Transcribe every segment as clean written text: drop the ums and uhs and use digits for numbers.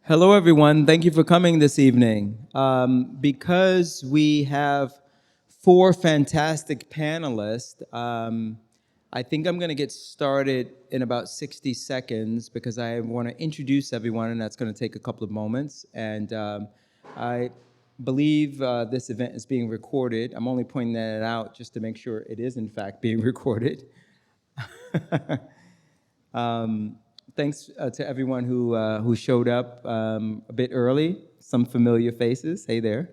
Hello, everyone. Thank you for coming this evening. Because we have four fantastic panelists, I think I'm going to get started in about 60 seconds because I want to introduce everyone, and that's going to take a couple of moments. And I believe this event is being recorded. I'm only pointing that out just to make sure it is, in fact, being recorded. Thanks to everyone who showed up a bit early. Some familiar faces. Hey there.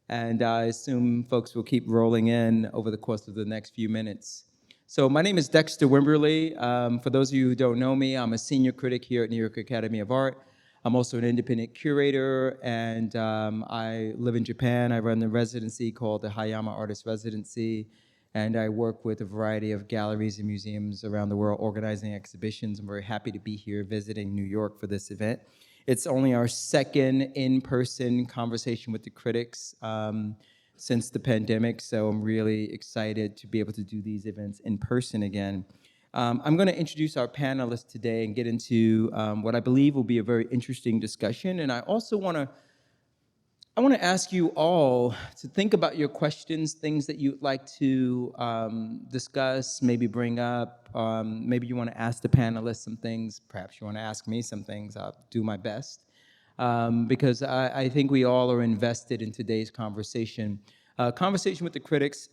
And I assume folks will keep rolling in over the course of the next few minutes. So my name is Dexter Wimberly. For those of you who don't know me, I'm a senior critic here at New York Academy of Art. I'm also an independent curator, and I live in Japan. I run the residency called the Hayama Artist Residency, and I work with a variety of galleries and museums around the world organizing exhibitions. I'm very happy to be here visiting New York for this event. It's only our second in-person conversation with the critics since the pandemic, so I'm really excited to be able to do these events in person again. I'm going to introduce our panelists today and get into what I believe will be a very interesting discussion, and I also want to ask you all to think about your questions, things that you'd like to discuss, maybe bring up. Maybe you want to ask the panelists some things. Perhaps you want to ask me some things. I'll do my best. Because I think we all are invested in today's conversation. Conversation with the critics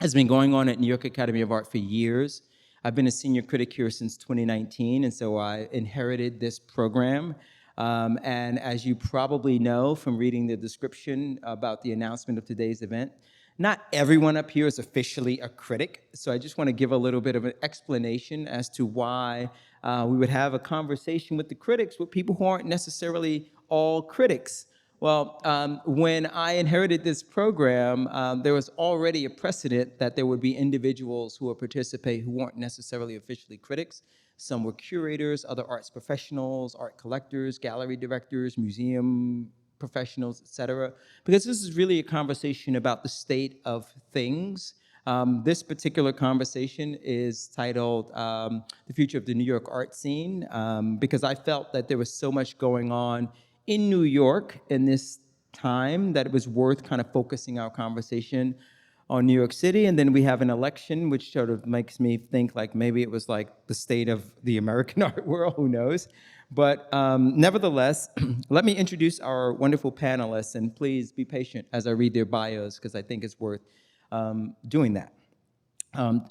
has been going on at New York Academy of Art for years. I've been a senior critic here since 2019, and so I inherited this program. And as you probably know from reading the description about the announcement of today's event, not everyone up here is officially a critic, so I just want to give a little bit of an explanation as to why we would have a conversation with the critics with people who aren't necessarily all critics. Well, when I inherited this program, there was already a precedent that there would be individuals who would participate who weren't necessarily officially critics. Some were curators, other arts professionals, art collectors, gallery directors, museum professionals, et cetera, because this is really a conversation about the state of things. This particular conversation is titled The Future of the New York Art Scene, because I felt that there was so much going on in New York in this time that it was worth kind of focusing our conversation on New York City. And then we have an election, which sort of makes me think like maybe it was like the state of the American art world, who knows? But nevertheless, let me introduce our wonderful panelists, and please be patient as I read their bios, because I think it's worth doing that.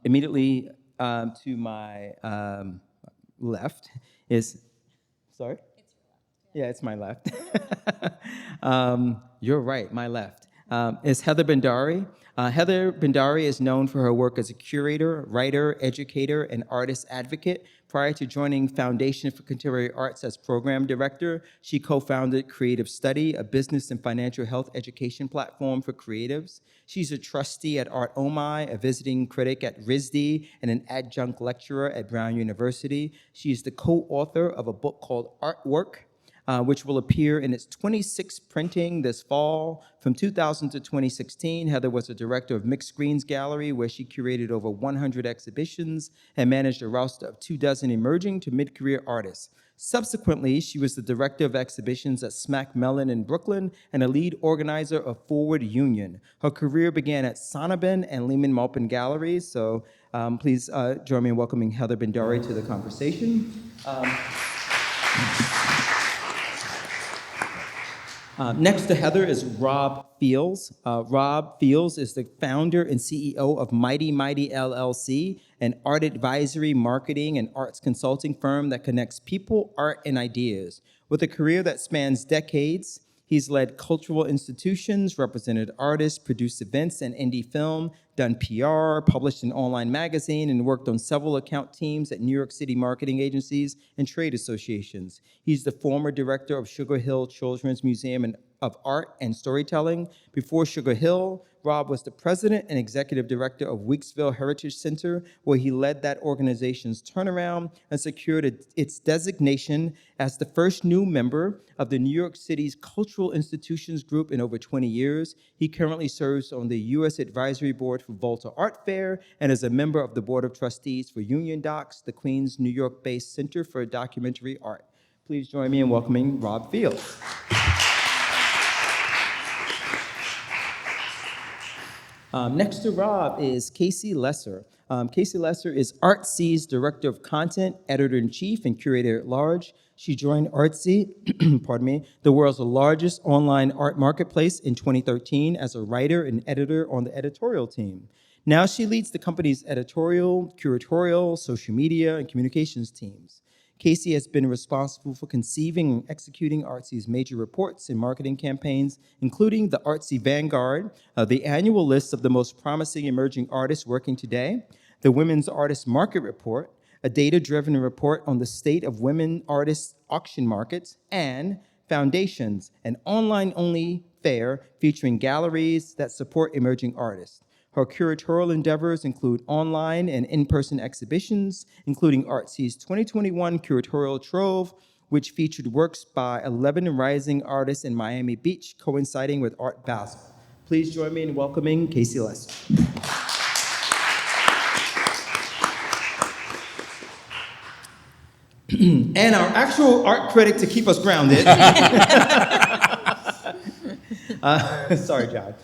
Immediately to my left is, sorry? Yeah, it's my left. You're right, my left. Is Heather Bhandari. Heather Bhandari is known for her work as a curator, writer, educator, and artist advocate. Prior to joining Foundation for Contemporary Arts as program director, she co-founded Creative Study, a business and financial health education platform for creatives. She's a trustee at Art OMI, a visiting critic at RISD, and an adjunct lecturer at Brown University. She's the co-author of a book called Artwork, which will appear in its 26th printing this fall. From 2000 to 2016, Heather was a director of Mixed Screens Gallery, where she curated over 100 exhibitions and managed a roster of 24 emerging to mid-career artists. Subsequently, she was the director of exhibitions at Smack Mellon in Brooklyn and a lead organizer of Forward Union. Her career began at Sonnabend and Lehman Maupin Galleries, so please join me in welcoming Heather Bhandari to the conversation. Next to Heather is Rob Fields. Rob Fields is the founder and CEO of Mighty Mighty LLC, an art advisory, marketing, and arts consulting firm that connects people, art, and ideas. With a career that spans decades, he's led cultural institutions, represented artists, produced events and indie film, done PR, published an online magazine, and worked on several account teams at New York City marketing agencies and trade associations. He's the former director of Sugar Hill Children's Museum of Art and Storytelling. Before Sugar Hill, Rob was the president and executive director of Weeksville Heritage Center, where he led that organization's turnaround and secured its designation as the first new member of the New York City's Cultural Institutions Group in over 20 years. He currently serves on the U.S. Advisory Board for Volta Art Fair and is a member of the Board of Trustees for Union Docs, the Queens, New York-based Center for Documentary Art. Please join me in welcoming Rob Fields. Next to Rob is Casey Lesser. Casey Lesser is Artsy's Director of Content, Editor-in-Chief, and Curator-at-Large. She joined Artsy, pardon me, the world's largest online art marketplace in 2013 as a writer and editor on the editorial team. Now she leads the company's editorial, curatorial, social media, and communications teams. Casey has been responsible for conceiving and executing Artsy's major reports and marketing campaigns, including the Artsy Vanguard, the annual list of the most promising emerging artists working today, the Women's Artist Market Report, a data-driven report on the state of women artists' auction markets, and Foundations, an online-only fair featuring galleries that support emerging artists. Her curatorial endeavors include online and in-person exhibitions, including Artsy's 2021 Curatorial Trove, which featured works by 11 rising artists in Miami Beach, coinciding with Art Basel. Please join me in welcoming Casey Lesser. And our actual art critic to keep us grounded. Sorry, John.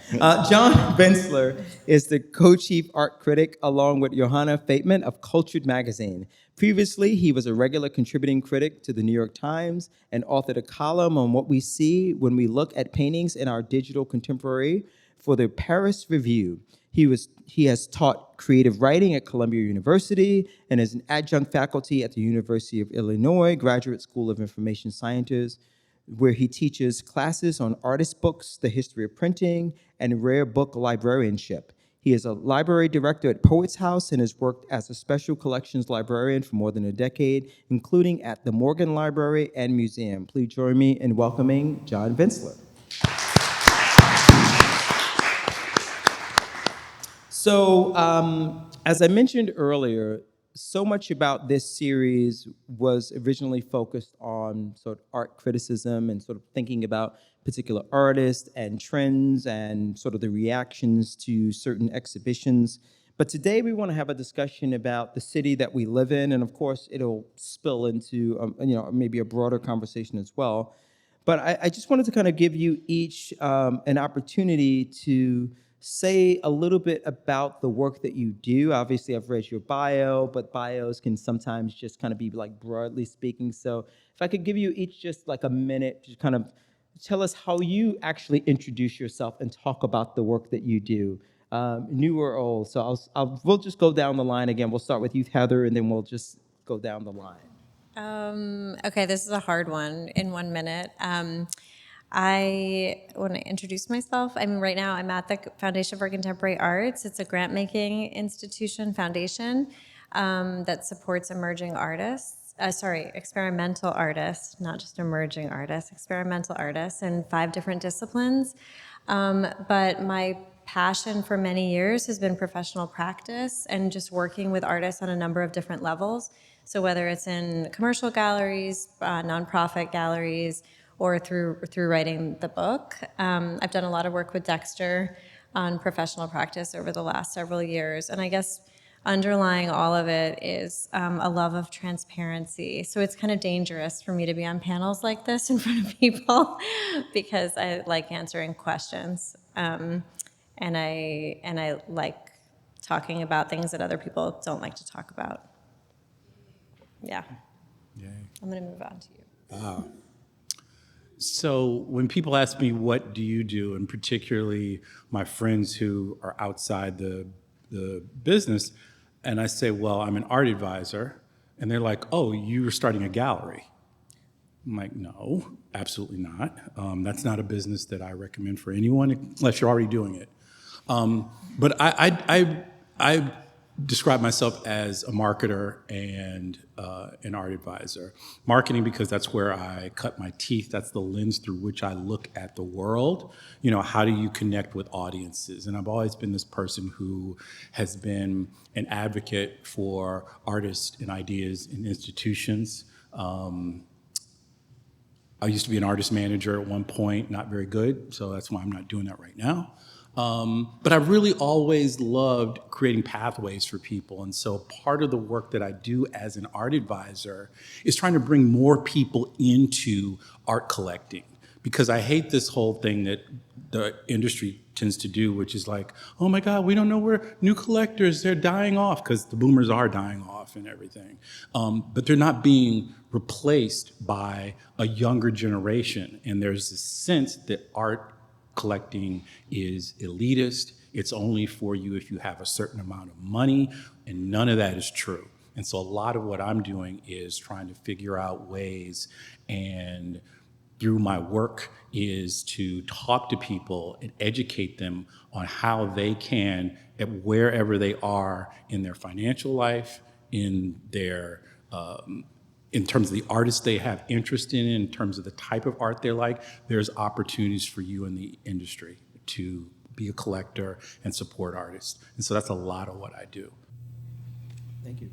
John Vincler is the Co-Chief Art Critic along with Johanna Fateman of CULTURED magazine. Previously, he was a regular contributing critic to the New York Times and authored a column on what we see when we look at paintings in our digital contemporary for the Paris Review. He has taught creative writing at Columbia University and is an adjunct faculty at the University of Illinois Graduate School of Information Sciences, where he teaches classes on artist books, the history of printing, and rare book librarianship. He is a library director at Poets House and has worked as a special collections librarian for more than a decade, including at the Morgan Library and Museum. Please join me in welcoming John Vincler. So, as I mentioned earlier, so much about this series was originally focused on sort of art criticism and sort of thinking about particular artists and trends and sort of the reactions to certain exhibitions. But today we want to have a discussion about the city that we live in, and of course it'll spill into maybe a broader conversation as well. But I just wanted to kind of give you each an opportunity to say a little bit about the work that you do. Obviously, I've read your bio, but bios can sometimes just kind of be like broadly speaking. So if I could give you each just like a minute to kind of tell us how you actually introduce yourself and talk about the work that you do, new or old. So we'll just go down the line again. We'll start with you, Heather, and then we'll just go down the line. Okay, this is a hard one in 1 minute. I want to introduce myself. Right now I'm at the Foundation for Contemporary Arts. It's a grant-making institution foundation that supports emerging artists. Experimental artists, not just emerging artists, experimental artists in 5 different disciplines. But my passion for many years has been professional practice and just working with artists on a number of different levels. So whether it's in commercial galleries, nonprofit galleries, or through writing the book. I've done a lot of work with Dexter on professional practice over the last several years. And I guess underlying all of it is a love of transparency. So it's kind of dangerous for me to be on panels like this in front of people because I like answering questions. And I like talking about things that other people don't like to talk about. Yeah. Yay. I'm going to move on to you. So when people ask me, what do you do, and particularly my friends who are outside the business, and I say, well, I'm an art advisor, and they're like, oh, you're starting a gallery. I'm like, no, absolutely not. That's not a business that I recommend for anyone, unless you're already doing it. But I describe myself as a marketer and an art advisor. Marketing because that's where I cut my teeth. That's the lens through which I look at the world. How do you connect with audiences? And I've always been this person who has been an advocate for artists and ideas in institutions. I used to be an artist manager at one point, not very good, so that's why I'm not doing that right now. But I really always loved creating pathways for people. And so part of the work that I do as an art advisor is trying to bring more people into art collecting. Because I hate this whole thing that the industry tends to do, which is like, oh my God, we don't know where new collectors, they're dying off, because the boomers are dying off and everything. But they're not being replaced by a younger generation. And there's this sense that art collecting is elitist. It's only for you if you have a certain amount of money, and none of that is true. And so a lot of what I'm doing is trying to figure out ways, and through my work is to talk to people and educate them on how they can, at wherever they are in their financial life, in their in terms of the artists they have interest in terms of the type of art they like, there's opportunities for you in the industry to be a collector and support artists. And so that's a lot of what I do. Thank you.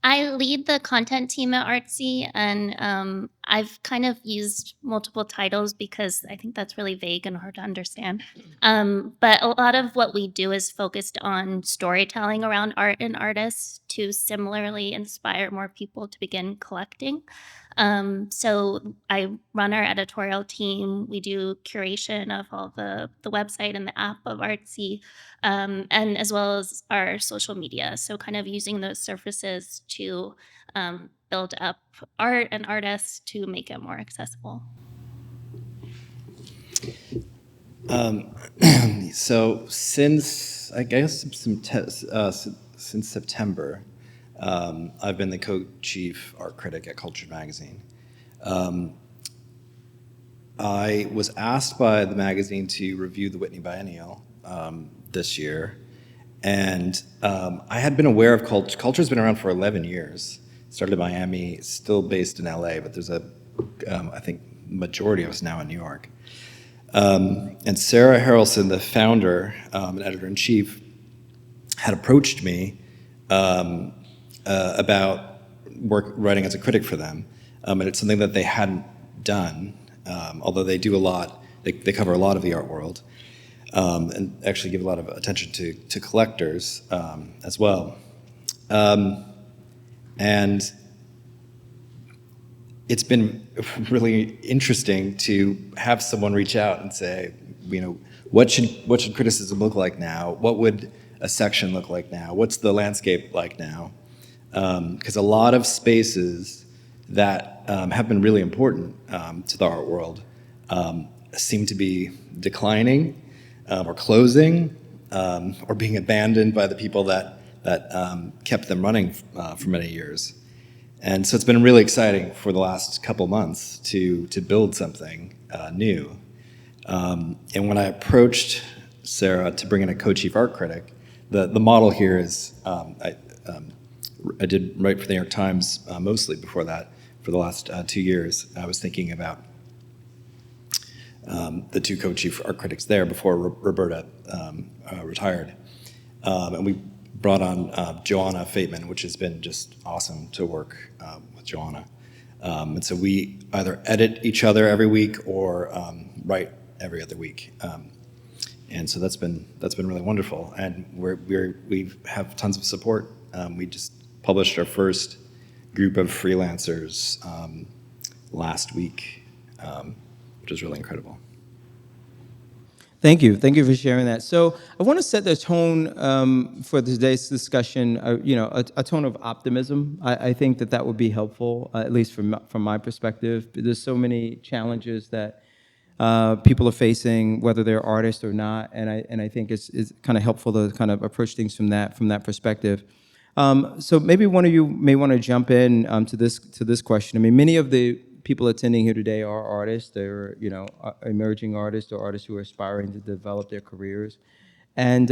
I lead the content team at Artsy, and I've kind of used multiple titles because I think that's really vague and hard to understand. But a lot of what we do is focused on storytelling around art and artists to similarly inspire more people to begin collecting. So I run our editorial team. We do curation of all the website and the app of Artsy, and as well as our social media. So kind of using those surfaces to build up art and artists to make it more accessible. So since, I guess, since September, I've been the Co-Chief Art Critic at CULTURED magazine. I was asked by the magazine to review the Whitney Biennial this year, and I had been aware of Culture. Culture's been around for 11 years. Started in Miami, still based in LA, but there's I think, majority of us now in New York. And Sarah Harrelson, the founder and editor-in-chief, had approached me about writing as a critic for them. And it's something that they hadn't done, although they do a lot. They cover a lot of the art world, and actually give a lot of attention to collectors as well. And it's been really interesting to have someone reach out and say, what should criticism look like now? What would a section look like now? What's the landscape like now? Because a lot of spaces that have been really important to the art world seem to be declining or closing or being abandoned by the people that kept them running for many years. And so it's been really exciting for the last couple months to build something new. And when I approached Sarah to bring in a co-chief art critic, the model here is, I did write for the New York Times mostly before that. For the last 2 years, I was thinking about the two co-chief art critics there before Roberta retired. And we brought on Johanna Fateman, which has been just awesome to work with Johanna. And so we either edit each other every week or write every other week. And so that's been really wonderful. And we have tons of support. We just published our first group of freelancers last week, which was really incredible. Thank you. Thank you for sharing that. So I want to set the tone for today's discussion, a tone of optimism. I think that would be helpful, at least from my perspective. There's so many challenges that people are facing, whether they're artists or not, and I think it's kind of helpful to kind of approach things from that perspective. So maybe one of you may want to jump in to this question. I mean, many of the people attending here today are artists. They're emerging artists or artists who are aspiring to develop their careers. And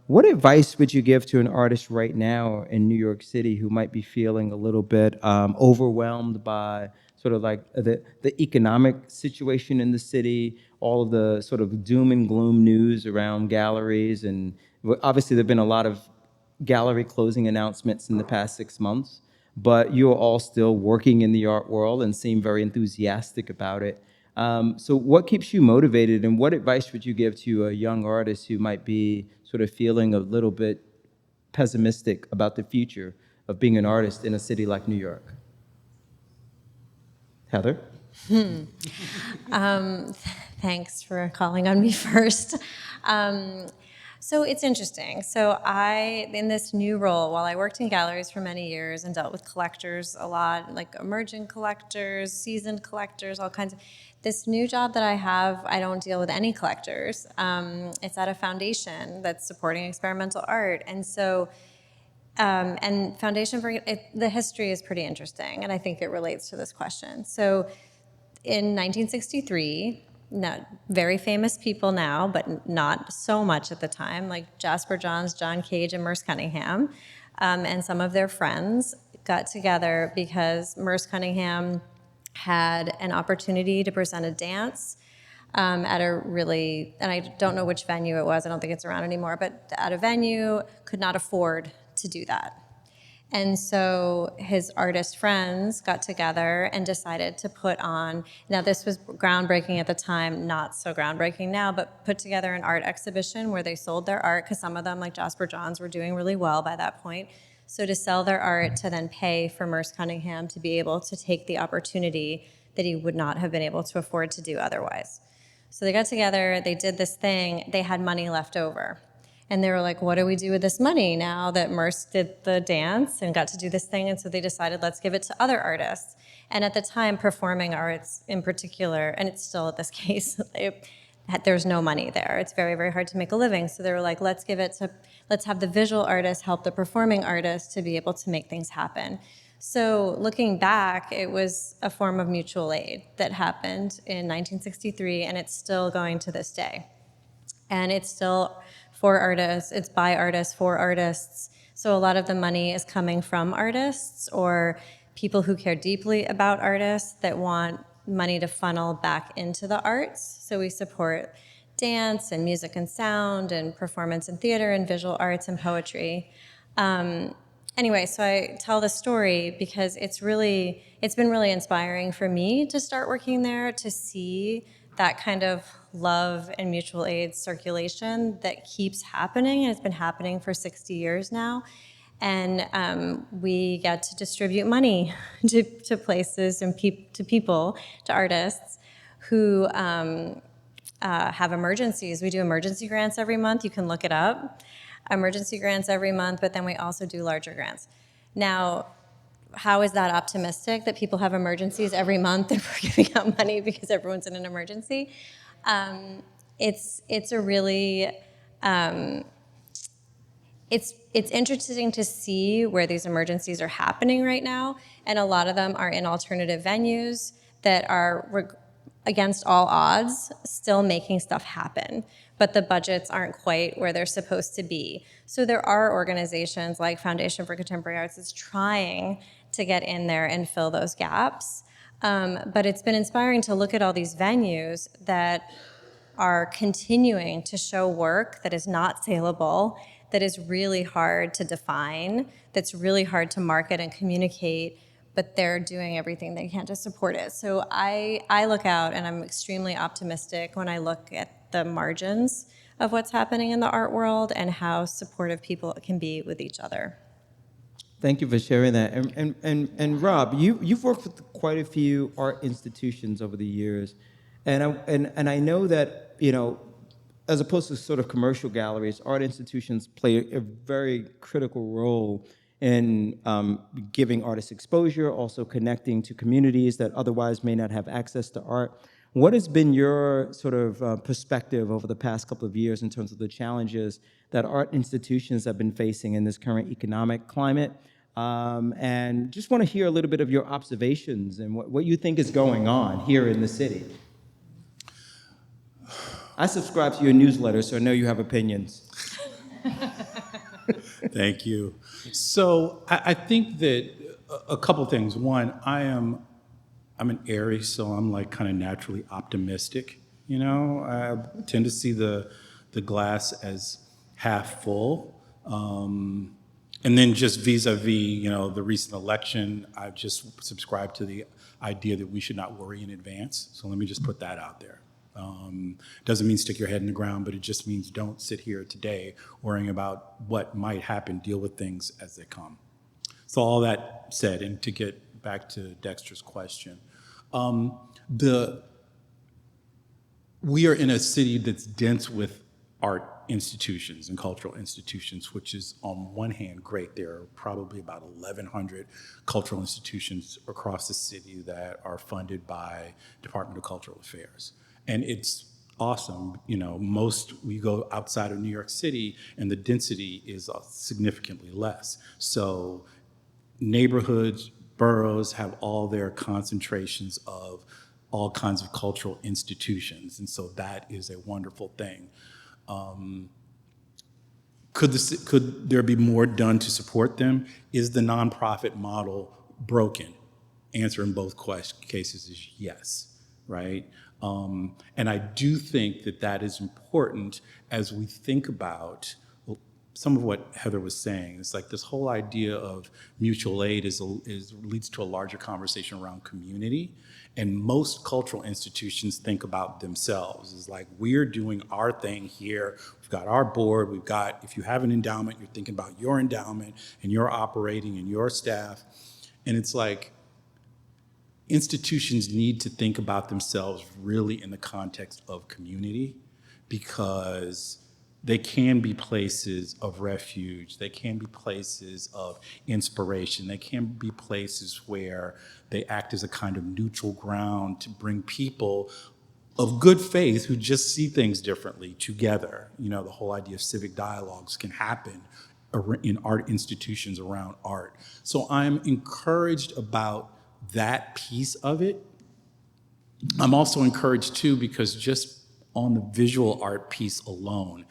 what advice would you give to an artist right now in New York City who might be feeling a little bit overwhelmed by sort of like the economic situation in the city, all of the sort of doom and gloom news around galleries, and obviously there've been a lot of gallery closing announcements in the past 6 months, but you're all still working in the art world and seem very enthusiastic about it. So what keeps you motivated, and what advice would you give to a young artist who might be sort of feeling a little bit pessimistic about the future of being an artist in a city like New York? Heather? Thanks for calling on me first. So it's interesting. So in this new role, while I worked in galleries for many years and dealt with collectors a lot, like emerging collectors, seasoned collectors, all kinds of, this new job that I have, I don't deal with any collectors. It's at a foundation that's supporting experimental art. And so, and Foundation for, the history is pretty interesting, and I think it relates to this question. So in 1963, not very famous people now, but not so much at the time, like Jasper Johns, John Cage, and Merce Cunningham, and some of their friends got together because Merce Cunningham had an opportunity to present a dance at a really, and I don't know which venue it was, I don't think it's around anymore, but at a venue, could not afford to do that. And so his artist friends got together and decided to put on, now this was groundbreaking at the time, not so groundbreaking now, but put together an art exhibition where they sold their art, because some of them, like Jasper Johns, were doing really well by that point. So to sell their art, to then pay for Merce Cunningham to be able to take the opportunity that he would not have been able to afford to do otherwise. So they got together, they did this thing, they had money left over. And they were like, what do we do with this money now that Merce did the dance and got to do this thing? And so they decided, let's give it to other artists. And at the time, performing arts in particular, and it's still at this case, there's no money there. It's very, very hard to make a living. So they were like, let's have the visual artists help the performing artists to be able to make things happen. So looking back, it was a form of mutual aid that happened in 1963, and it's still going to this day. And it's still for artists, it's by artists, for artists. So a lot of the money is coming from artists or people who care deeply about artists that want money to funnel back into the arts. So we support dance and music and sound and performance and theater and visual arts and poetry. Anyway, so I tell this story because it's been really inspiring for me to start working there, to see that kind of love and mutual aid circulation that keeps happening, and it's been happening for 60 years now. And we get to distribute money to places and to people, to artists who have emergencies. We do emergency grants every month. You can look it up. Emergency grants every month, but then we also do larger grants. Now, how is that optimistic that people have emergencies every month and we're giving out money because everyone's in an emergency? It's a really it's interesting to see where these emergencies are happening right now, and a lot of them are in alternative venues that are against all odds still making stuff happen, but the budgets aren't quite where they're supposed to be. So there are organizations like Foundation for Contemporary Arts that's trying to get in there and fill those gaps. But it's been inspiring to look at all these venues that are continuing to show work that is not saleable, that is really hard to define, that's really hard to market and communicate, but they're doing everything they can to support it. So I look out and I'm extremely optimistic when I look at the margins of what's happening in the art world and how supportive people can be with each other. Thank you for sharing that. And Rob, you've worked with quite a few art institutions over the years, and I know that, you know, as opposed to sort of commercial galleries, art institutions play a very critical role in giving artists exposure, also connecting to communities that otherwise may not have access to art. What has been your sort of perspective over the past couple of years in terms of the challenges that art institutions have been facing in this current economic climate? And just want to hear a little bit of your observations and what you think is going on here in the city. I subscribe to your newsletter, so I know you have opinions. Thank you. So I think that a couple things. One, I'm an Aries, so I'm like kind of naturally optimistic. You know, I tend to see the glass as half full. And then just vis-a-vis, the recent election, I've just subscribed to the idea that we should not worry in advance. So let me just put that out there. Doesn't mean stick your head in the ground, but it just means don't sit here today worrying about what might happen. Deal with things as they come. So all that said, and to get back to Dexter's question, we are in a city that's dense with art institutions and cultural institutions, which is on one hand great. There are probably about 1,100 cultural institutions across the city that are funded by Department of Cultural Affairs. And it's awesome. We go outside of New York City and the density is significantly less. So neighborhoods, boroughs have all their concentrations of all kinds of cultural institutions. And so that is a wonderful thing. Could there be more done to support them? Is the nonprofit model broken? Answer in both cases is yes, right? And I do think that is important as we think about some of what Heather was saying. It's like this whole idea of mutual aid leads to a larger conversation around community. And most cultural institutions think about themselves. It's like, we're doing our thing here. We've got our board. If you have an endowment, you're thinking about your endowment and your operating and your staff. And it's like, institutions need to think about themselves really in the context of community, because they can be places of refuge. They can be places of inspiration. They can be places where they act as a kind of neutral ground to bring people of good faith who just see things differently together. The whole idea of civic dialogues can happen in art institutions around art. So I'm encouraged about that piece of it. I'm also encouraged too, because just on the visual art piece alone,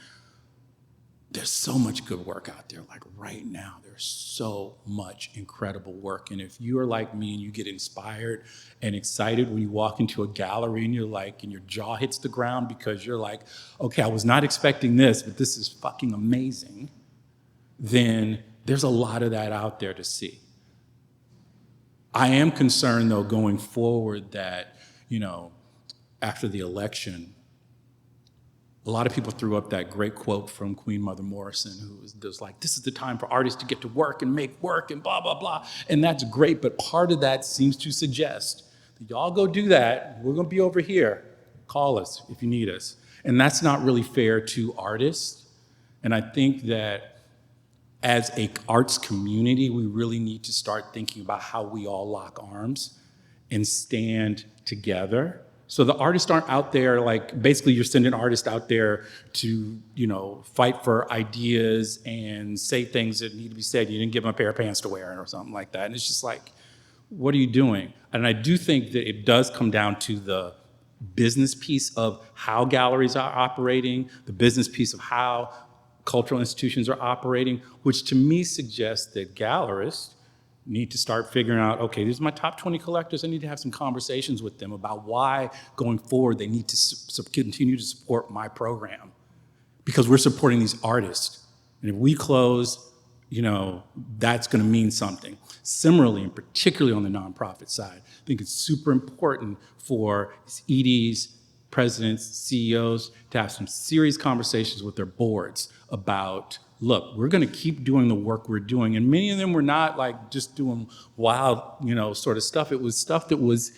there's so much good work out there. Like right now, there's so much incredible work. And if you are like me and you get inspired and excited when you walk into a gallery and and your jaw hits the ground because you're like, okay, I was not expecting this, but this is fucking amazing, then there's a lot of that out there to see. I am concerned though, going forward, that, after the election, a lot of people threw up that great quote from Queen Mother Morrison, who was like, this is the time for artists to get to work and make work and blah, blah, blah. And that's great, but part of that seems to suggest that y'all go do that. We're gonna be over here. Call us if you need us. And that's not really fair to artists. And I think that as an arts community, we really need to start thinking about how we all lock arms and stand together. So the artists aren't out there, basically you're sending artists out there to, fight for ideas and say things that need to be said. You didn't give them a pair of pants to wear or something like that. And it's just like, what are you doing? And I do think that it does come down to the business piece of how galleries are operating, the business piece of how cultural institutions are operating, which to me suggests that gallerists need to start figuring out, okay, these are my top 20 collectors. I need to have some conversations with them about why going forward they need to continue to support my program, because we're supporting these artists. And if we close, that's gonna mean something. Similarly, and particularly on the nonprofit side, I think it's super important for EDs, presidents, CEOs to have some serious conversations with their boards about, look, we're gonna keep doing the work we're doing. And many of them were not just doing wild, sort of stuff. It was stuff that was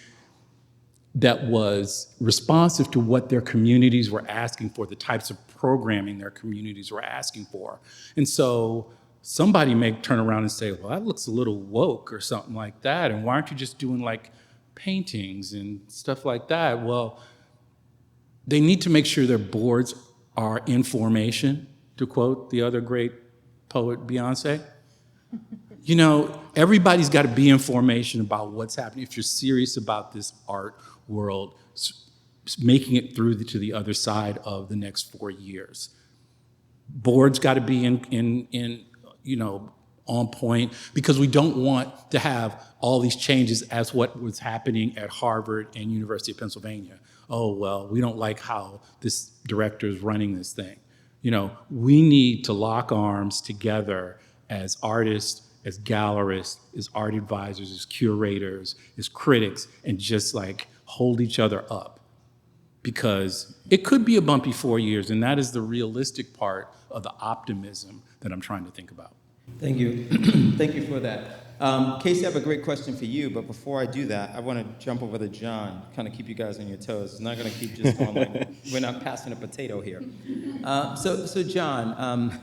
responsive to what their communities were asking for, the types of programming their communities were asking for. And so somebody may turn around and say, well, that looks a little woke or something like that. And why aren't you just doing paintings and stuff like that? Well, they need to make sure their boards are in formation, to quote the other great poet, Beyonce. Everybody's got to be in formation about what's happening if you're serious about this art world, making it through to the other side of the next 4 years. Boards got to be on point, because we don't want to have all these changes as what was happening at Harvard and University of Pennsylvania. Oh, well, we don't like how this director is running this thing. We need to lock arms together as artists, as gallerists, as art advisors, as curators, as critics, and just like hold each other up. Because it could be a bumpy 4 years, and that is the realistic part of the optimism that I'm trying to think about. Thank you. Thank you for that. Casey, I have a great question for you, but before I do that, I want to jump over to John, kind of keep you guys on your toes. It's not going to keep just on like, we're not passing a potato here. So John,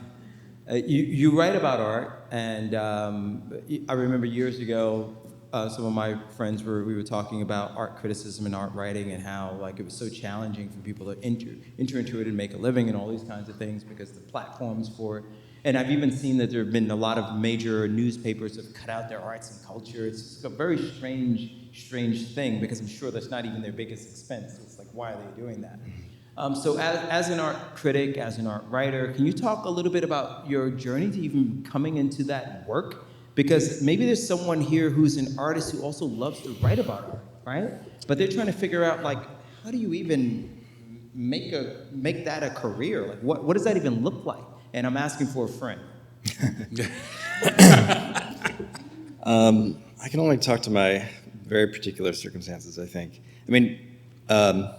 you write about art, and I remember years ago, some of my friends we were talking about art criticism and art writing and how like it was so challenging for people to enter into it and make a living and all these kinds of things because the platforms for it. And I've even seen that there have been a lot of major newspapers that have cut out their arts and culture. It's a very strange thing because I'm sure that's not even their biggest expense. It's like, why are they doing that? So as an art critic, as an art writer, can you talk a little bit about your journey to even coming into that work? Because maybe there's someone here who's an artist who also loves to write about art, right? But they're trying to figure out like, how do you even make that a career? Like, what does that even look like? And I'm asking for a friend. I can only talk to my very particular circumstances, I think. I mean, I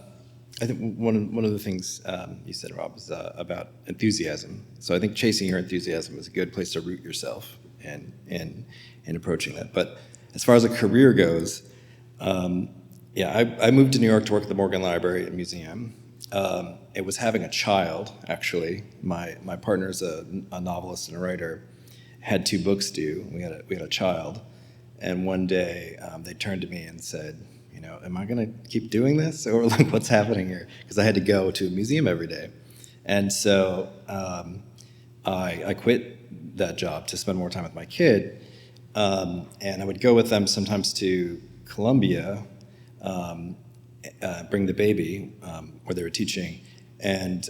think one of the things you said, Rob, was about enthusiasm. So I think chasing your enthusiasm is a good place to root yourself in approaching that. But as far as a career goes, I moved to New York to work at the Morgan Library and Museum. It was having a child, actually. My partner's a novelist and a writer, had 2 books due. We had a child, and one day they turned to me and said, you know, am I gonna keep doing this, or like what's happening here? Because I had to go to a museum every day, and so I quit that job to spend more time with my kid, and I would go with them sometimes to Columbia. Bring the baby, where they were teaching, and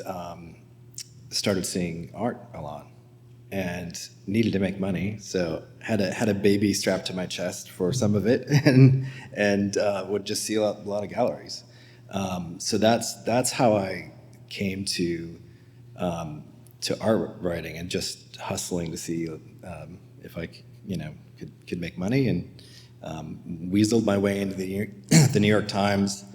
started seeing art a lot, and needed to make money, so had a baby strapped to my chest for some of it, and would just see a lot of galleries. So that's how I came to art writing and just hustling to see if I could make money, and weaseled my way into the New York Times.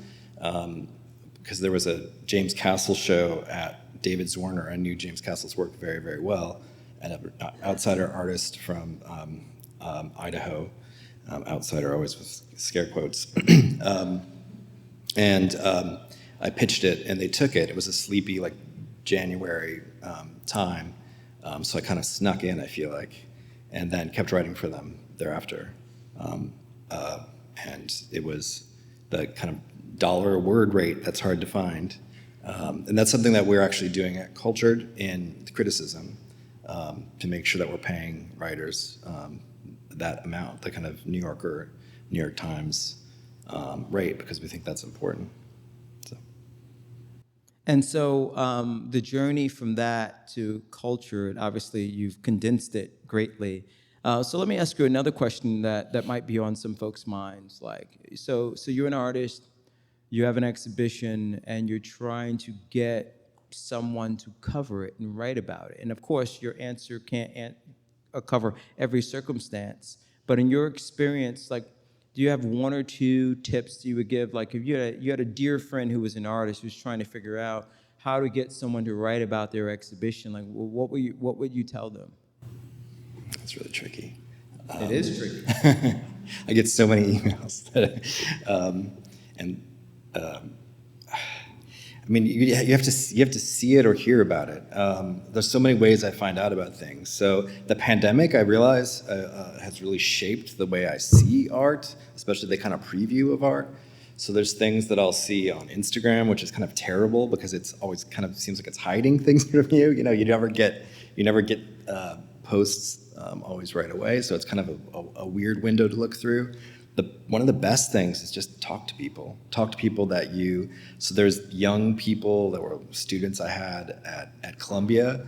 Because there was a James Castle show at David's Warner. I knew James Castle's work very, very well, and an outsider artist from Idaho. Outsider always with scare quotes. And I pitched it, and they took it. It was a sleepy, like, January time, so I kind of snuck in, I feel like, and then kept writing for them thereafter. And it was the kind of dollar a word rate that's hard to find. And that's something that we're actually doing at Cultured in criticism, to make sure that we're paying writers that amount, the kind of New York Times rate, because we think that's important. And so the journey from that to Cultured, obviously you've condensed it greatly. So let me ask you another question that might be on some folks' minds. Like, so you're an artist, you have an exhibition, and you're trying to get someone to cover it and write about it. And of course, your answer can't cover every circumstance. But in your experience, like, do you have 1 or 2 tips you would give? Like, if you had a dear friend who was an artist who's trying to figure out how to get someone to write about their exhibition, like, what would you tell them? It's really tricky. It is tricky. I get so many emails. I mean, you have to see it or hear about it. There's so many ways I find out about things. So the pandemic, I realize, has really shaped the way I see art, especially the kind of preview of art. So there's things that I'll see on Instagram, which is kind of terrible because it's always kind of seems like it's hiding things from you. You know, you never get posts always right away. So it's kind of a weird window to look through. One of the best things is just talk to people. Talk to people that you, so there's young people that were students I had at Columbia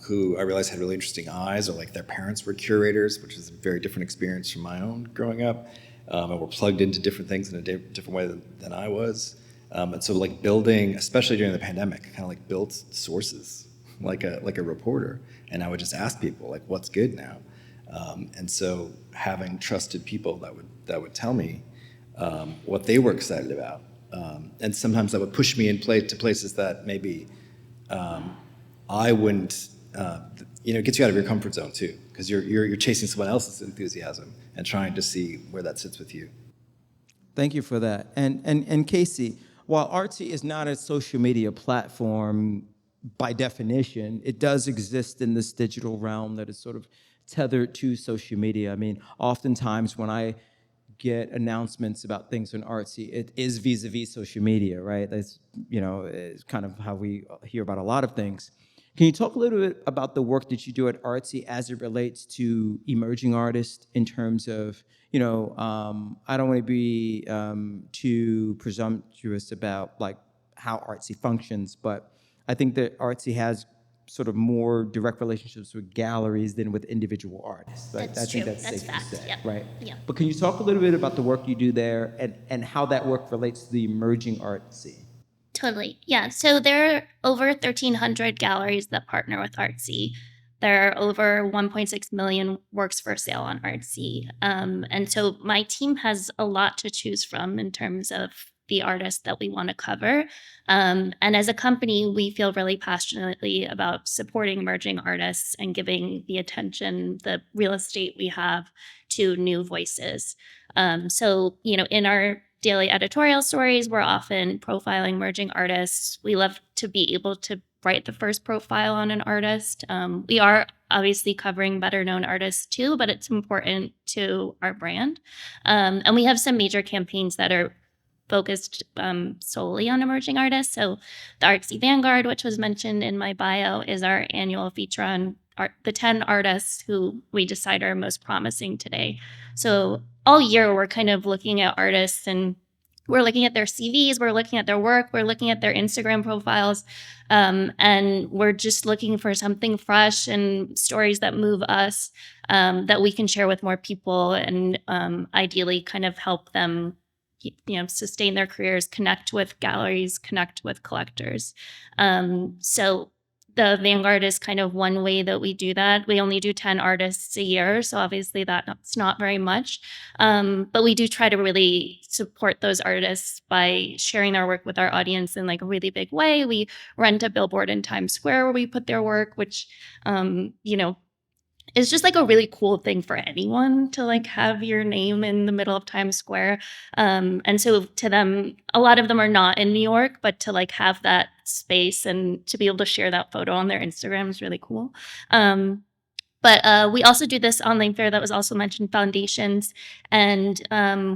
who I realized had really interesting eyes, or like their parents were curators, which is a very different experience from my own growing up, and were plugged into different things in a different way than I was. And so like building, especially during the pandemic, I kind of like built sources like a reporter, and I would just ask people like, what's good now? And so having trusted people that would tell me what they were excited about, and sometimes that would push me to places that maybe I wouldn't. It gets you out of your comfort zone too, because you're chasing someone else's enthusiasm and trying to see where that sits with you. Thank you for that. And Casey, while Artsy is not a social media platform by definition, it does exist in this digital realm that is sort of tethered to social media. I mean, oftentimes when I get announcements about things on Artsy, it is vis-a-vis social media, right? That's, it's kind of how we hear about a lot of things. Can you talk a little bit about the work that you do at Artsy as it relates to emerging artists in terms of, I don't want to be too presumptuous about like how Artsy functions, but I think that Artsy has sort of more direct relationships with galleries than with individual artists. Right? That's I think true. that's That's safe fact. to say, Yep. right? Yep. But can you talk a little bit about the work you do there and how that work relates to the emerging art scene? Totally. Yeah. So there are over 1,300 galleries that partner with Artsy. There are over 1.6 million works for sale on Artsy. And so my team has a lot to choose from in terms of the artists that we want to cover. And as a company, we feel really passionately about supporting emerging artists and giving the attention, the real estate we have to new voices. So, in our daily editorial stories, we're often profiling emerging artists. We love to be able to write the first profile on an artist. We are obviously covering better known artists too, but it's important to our brand. And we have some major campaigns that are focused solely on emerging artists. So the Artsy Vanguard, which was mentioned in my bio, is our annual feature on the 10 artists who we decide are most promising today. So all year we're kind of looking at artists and we're looking at their CVs, we're looking at their work, we're looking at their Instagram profiles, and we're just looking for something fresh and stories that move us that we can share with more people and ideally kind of help them sustain their careers, connect with galleries, connect with collectors. So the Vanguard is kind of one way that we do that. We only do 10 artists a year, so obviously that's not very much. But we do try to really support those artists by sharing their work with our audience in like a really big way. We rent a billboard in Times Square where we put their work, which, is just like a really cool thing for anyone to like have your name in the middle of Times Square. And so to them, a lot of them are not in New York, but to like have that space and to be able to share that photo on their Instagram is really cool. But we also do this online fair that was also mentioned, foundations, and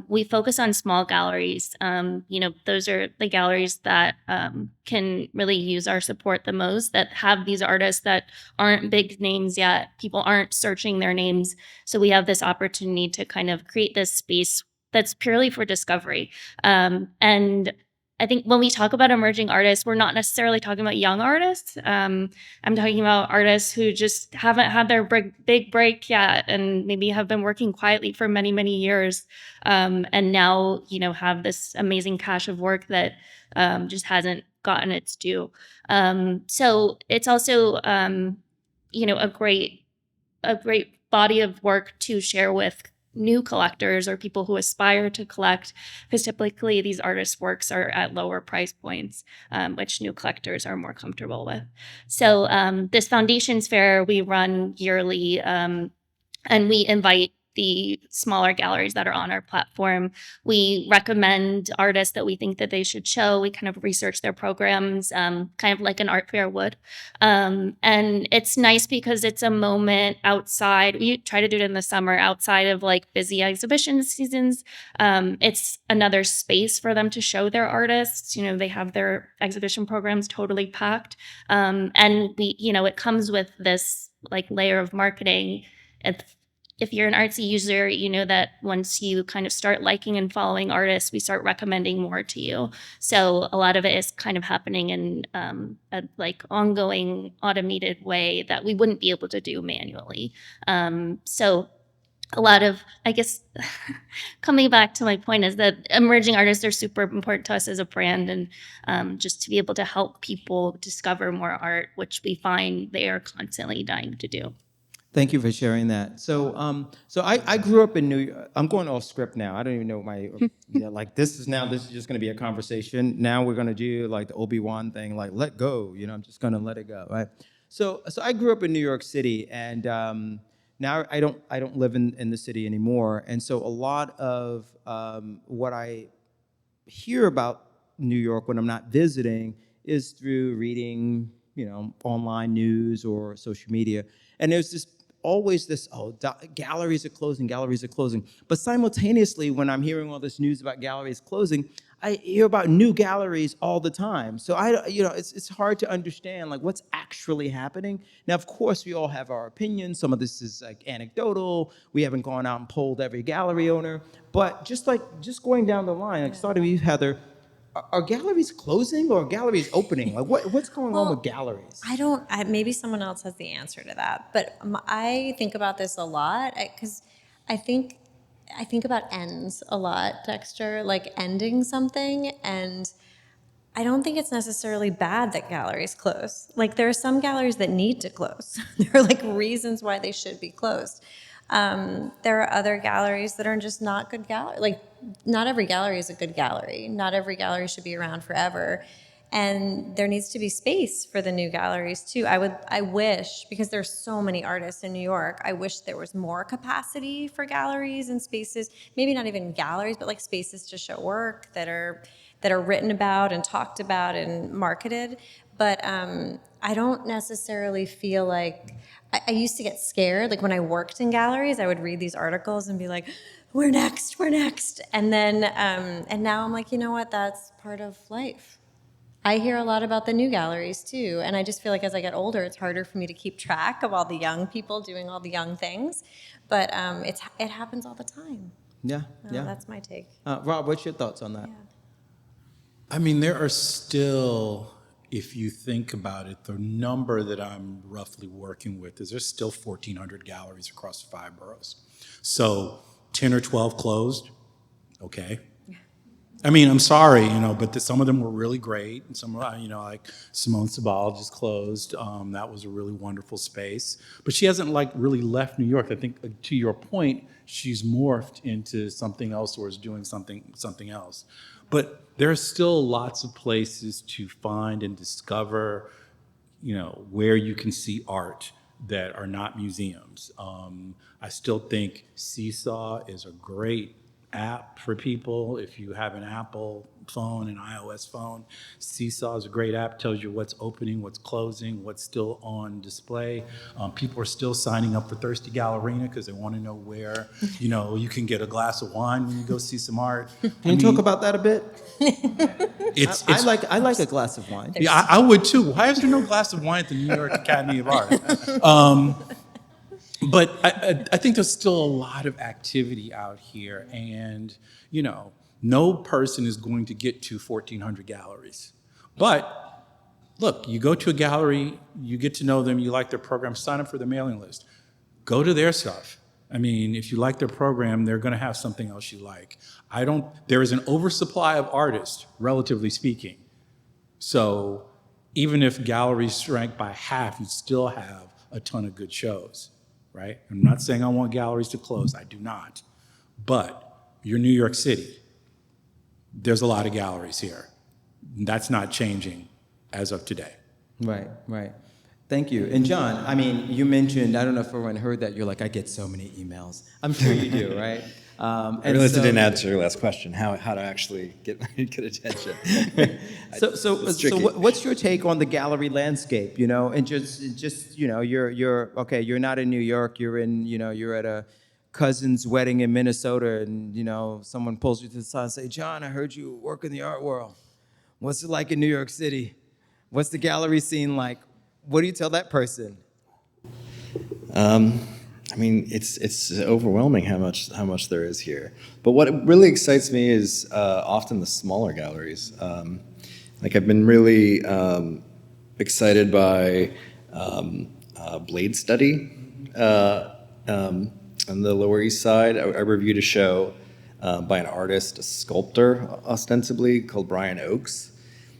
we focus on small galleries. Those are the galleries that can really use our support the most, that have these artists that aren't big names yet. People aren't searching their names. So we have this opportunity to kind of create this space that's purely for discovery. And I think when we talk about emerging artists, we're not necessarily talking about young artists. I'm talking about artists who just haven't had their big break yet and maybe have been working quietly for many, many years. And now, have this amazing cache of work that just hasn't gotten its due. So it's also, a great body of work to share with new collectors or people who aspire to collect, because typically these artists' works are at lower price points, which new collectors are more comfortable with. So this Foundations Fair we run yearly, and we invite the smaller galleries that are on our platform. We recommend artists that we think that they should show. We kind of research their programs, kind of like an art fair would. And it's nice because it's a moment outside. We try to do it in the summer outside of like busy exhibition seasons. It's another space for them to show their artists. They have their exhibition programs totally packed. And it comes with this like layer of marketing. If you're an Artsy user, you know that once you kind of start liking and following artists, we start recommending more to you. So a lot of it is kind of happening in a like ongoing automated way that we wouldn't be able to do manually. So a lot of, I guess, coming back to my point is that emerging artists are super important to us as a brand, and just to be able to help people discover more art, which we find they are constantly dying to do. Thank you for sharing that. So I grew up in New York. I'm going off script now. I don't even know my, like this is just going to be a conversation. Now we're going to do like the Obi-Wan thing, like let go. I'm just going to let it go, right? So I grew up in New York City, and now I don't live in the city anymore. And so a lot of what I hear about New York when I'm not visiting is through reading, online news or social media. And there's always this, galleries are closing. But simultaneously, when I'm hearing all this news about galleries closing, I hear about new galleries all the time. So it's hard to understand like what's actually happening. Now, of course, we all have our opinions. Some of this is like anecdotal. We haven't gone out and polled every gallery owner. But just going down the line, like starting with you, Heather, are galleries closing or are galleries opening? Like what's going on with galleries? Maybe someone else has the answer to that, but I think about this a lot because I think about ends a lot, Dexter, like ending something. And I don't think it's necessarily bad that galleries close. Like there are some galleries that need to close. There are like reasons why they should be closed. There are other galleries that are just not good galleries. Like not every gallery is a good gallery. Not every gallery should be around forever. And there needs to be space for the new galleries too. I wish, because there's so many artists in New York, I wish there was more capacity for galleries and spaces, maybe not even galleries, but like spaces to show work that are written about and talked about and marketed. But I don't necessarily feel like, I used to get scared. Like when I worked in galleries, I would read these articles and be like, we're next. And then, and now I'm like, you know what, that's part of life. I hear a lot about the new galleries too, and I just feel like as I get older, it's harder for me to keep track of all the young people doing all the young things, but it happens all the time. Yeah. That's my take. Rob, what's your thoughts on that? Yeah. I mean, there are still, if you think about it, the number that I'm roughly working with is there's still 1,400 galleries across 5 boroughs. So 10 or 12 closed, okay. I mean, I'm sorry, but some of them were really great. And some, like Simone Sabal just closed. That was a really wonderful space. But she hasn't really left New York. I think to your point, she's morphed into something else or is doing something else. But there are still lots of places to find and discover, where you can see art that are not museums. I still think Seesaw is a great app for people. If you have an Apple phone, an iOS phone, Seesaw is a great app, tells you what's opening, what's closing, what's still on display. People are still signing up for Thirsty Gallerina because they want to know where, you can get a glass of wine when you go see some art. Can you talk about that a bit? I I like a glass of wine. Yeah, I would too. Why is there no glass of wine at the New York Academy of Art? But I think there's still a lot of activity out here, and no person is going to get to 1,400 galleries. But look, you go to a gallery, you get to know them, you like their program, sign up for the mailing list, go to their stuff. I mean, if you like their program, they're going to have something else you like. There is an oversupply of artists, relatively speaking. So even if galleries shrank by half, you'd still have a ton of good shows. Right? I'm not saying I want galleries to close. I do not. But you're New York City. There's a lot of galleries here. That's not changing as of today. Right. Thank you. And John, I mean, you mentioned, I don't know if everyone heard that, you're like, I get so many emails. I'm sure you do, right? I realized I didn't answer your last question, how to actually get attention. So what's your take on the gallery landscape, and just you're not in New York, you're at a cousin's wedding in Minnesota, and, someone pulls you to the side and say, John, I heard you work in the art world. What's it like in New York City? What's the gallery scene like? What do you tell that person? I mean, it's overwhelming how much there is here. But what really excites me is often the smaller galleries. I've been really excited by Blade Study. on the Lower East Side. I reviewed a show by an artist, a sculptor, ostensibly, called Brian Oakes,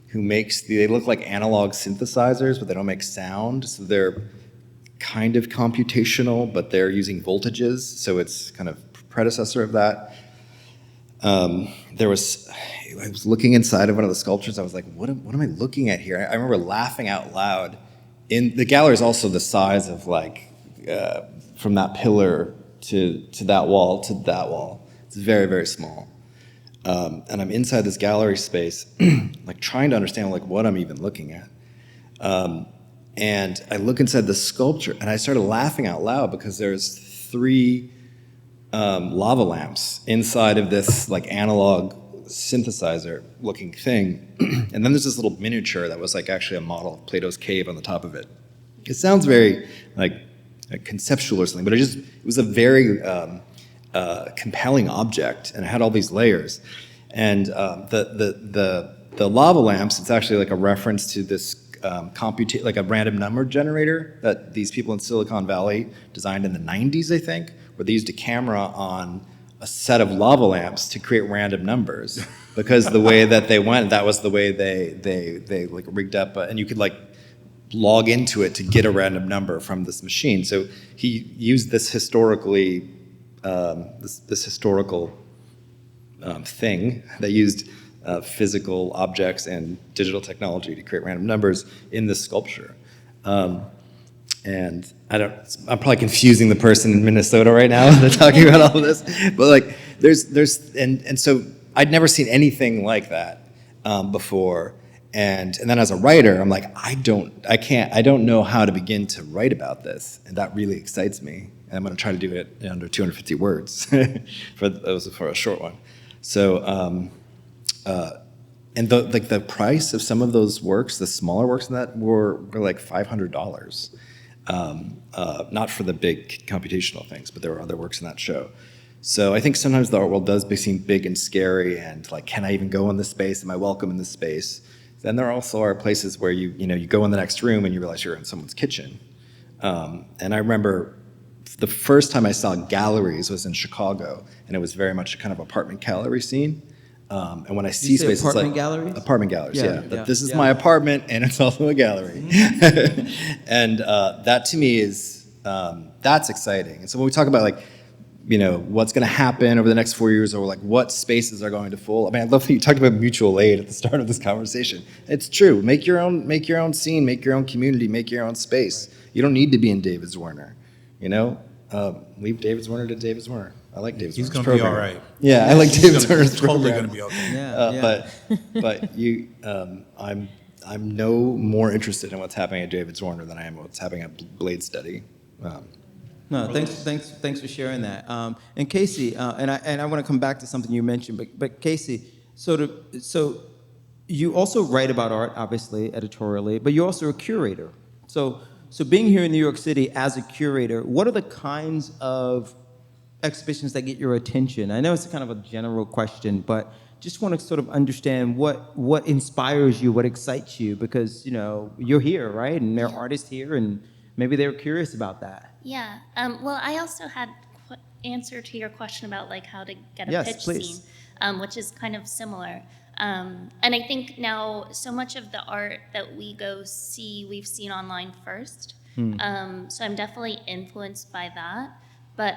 who makes, they look like analog synthesizers, but they don't make sound. So they're kind of computational, but they're using voltages. So it's kind of predecessor of that. I was looking inside of one of the sculptures. I was like, what am I looking at here? I remember laughing out loud. The gallery is also the size of like, from that pillar to that wall to that wall. It's very, very small. And I'm inside this gallery space, like trying to understand like what I'm even looking at. And I look inside the sculpture and I started laughing out loud because there's 3 lava lamps inside of this like analog synthesizer looking thing. And then there's this little miniature that was like actually a model of Plato's cave on the top of it. It sounds very like conceptual or something, but it was a very compelling object, and it had all these layers. And the lava lamps, it's actually like a reference to this like a random number generator that these people in Silicon Valley designed in the 90s, I think, where they used a camera on a set of lava lamps to create random numbers, because the way that they went, that was the way they like rigged up, and you could like log into it to get a random number from this machine. So he used this historically, this historical thing that used physical objects and digital technology to create random numbers in this sculpture. And I'm probably confusing the person in Minnesota right now that talking about all of this, but like and so I'd never seen anything like that before. And then as a writer, I'm like, I don't know how to begin to write about this. And that really excites me. And I'm gonna try to do it in under 250 words for a short one. So, and the price of some of those works, the smaller works in that, were like $500. Not for the big computational things, but there were other works in that show. So I think sometimes the art world does seem big and scary, and like, can I even go in this space? Am I welcome in this space? Then there also are places where you go in the next room and you realize you're in someone's kitchen. And I remember the first time I saw galleries was in Chicago, and it was very much a kind of apartment gallery scene. And when I see spaces like apartment galleries? Apartment galleries, yeah. This is yeah. my apartment, and it's also a gallery. Mm-hmm. And that to me is that's exciting. And so when we talk about like, what's going to happen over the next 4 years, or like what spaces are going to full. I mean, I love that you talked about mutual aid at the start of this conversation. It's true. Make your own scene, make your own community, make your own space. You don't need to be in David's Warner. Leave David's Warner to David's Warner. I like David's Warner's program. He's going to be all right. Yeah, I like David's Warner's program. Totally going to be okay. But you, I'm no more interested in what's happening at David's Warner than I am what's happening at Blade Study. No, thanks for sharing that. And Casey, and I want to come back to something you mentioned, but Casey, so you also write about art, obviously, editorially, but you're also a curator. So being here in New York City as a curator, what are the kinds of exhibitions that get your attention? I know it's kind of a general question, but just want to sort of understand what inspires you, what excites you, because you're here, right? And there are artists here, and maybe they're curious about that. Yeah. Well, I also had answer to your question about like how to get a pitch please. scene, which is kind of similar. And I think now so much of the art that we go see, we've seen online first. So I'm definitely influenced by that. But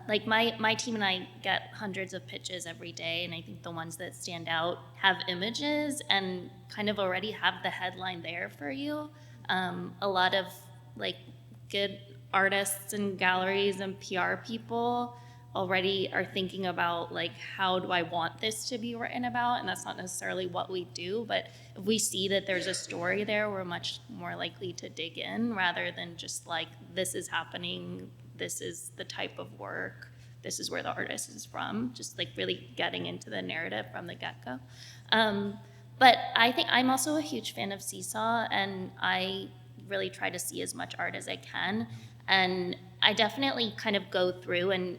like my team and I get hundreds of pitches every day, and I think the ones that stand out have images and kind of already have the headline there for you. A lot of like good artists and galleries and PR people already are thinking about like, how do I want this to be written about? And that's not necessarily what we do, but if we see that there's a story there, we're much more likely to dig in rather than just like, this is happening, this is the type of work, this is where the artist is from, just like really getting into the narrative from the get-go. But I think I'm also a huge fan of Seesaw, and I really try to see as much art as I can. And I definitely kind of go through and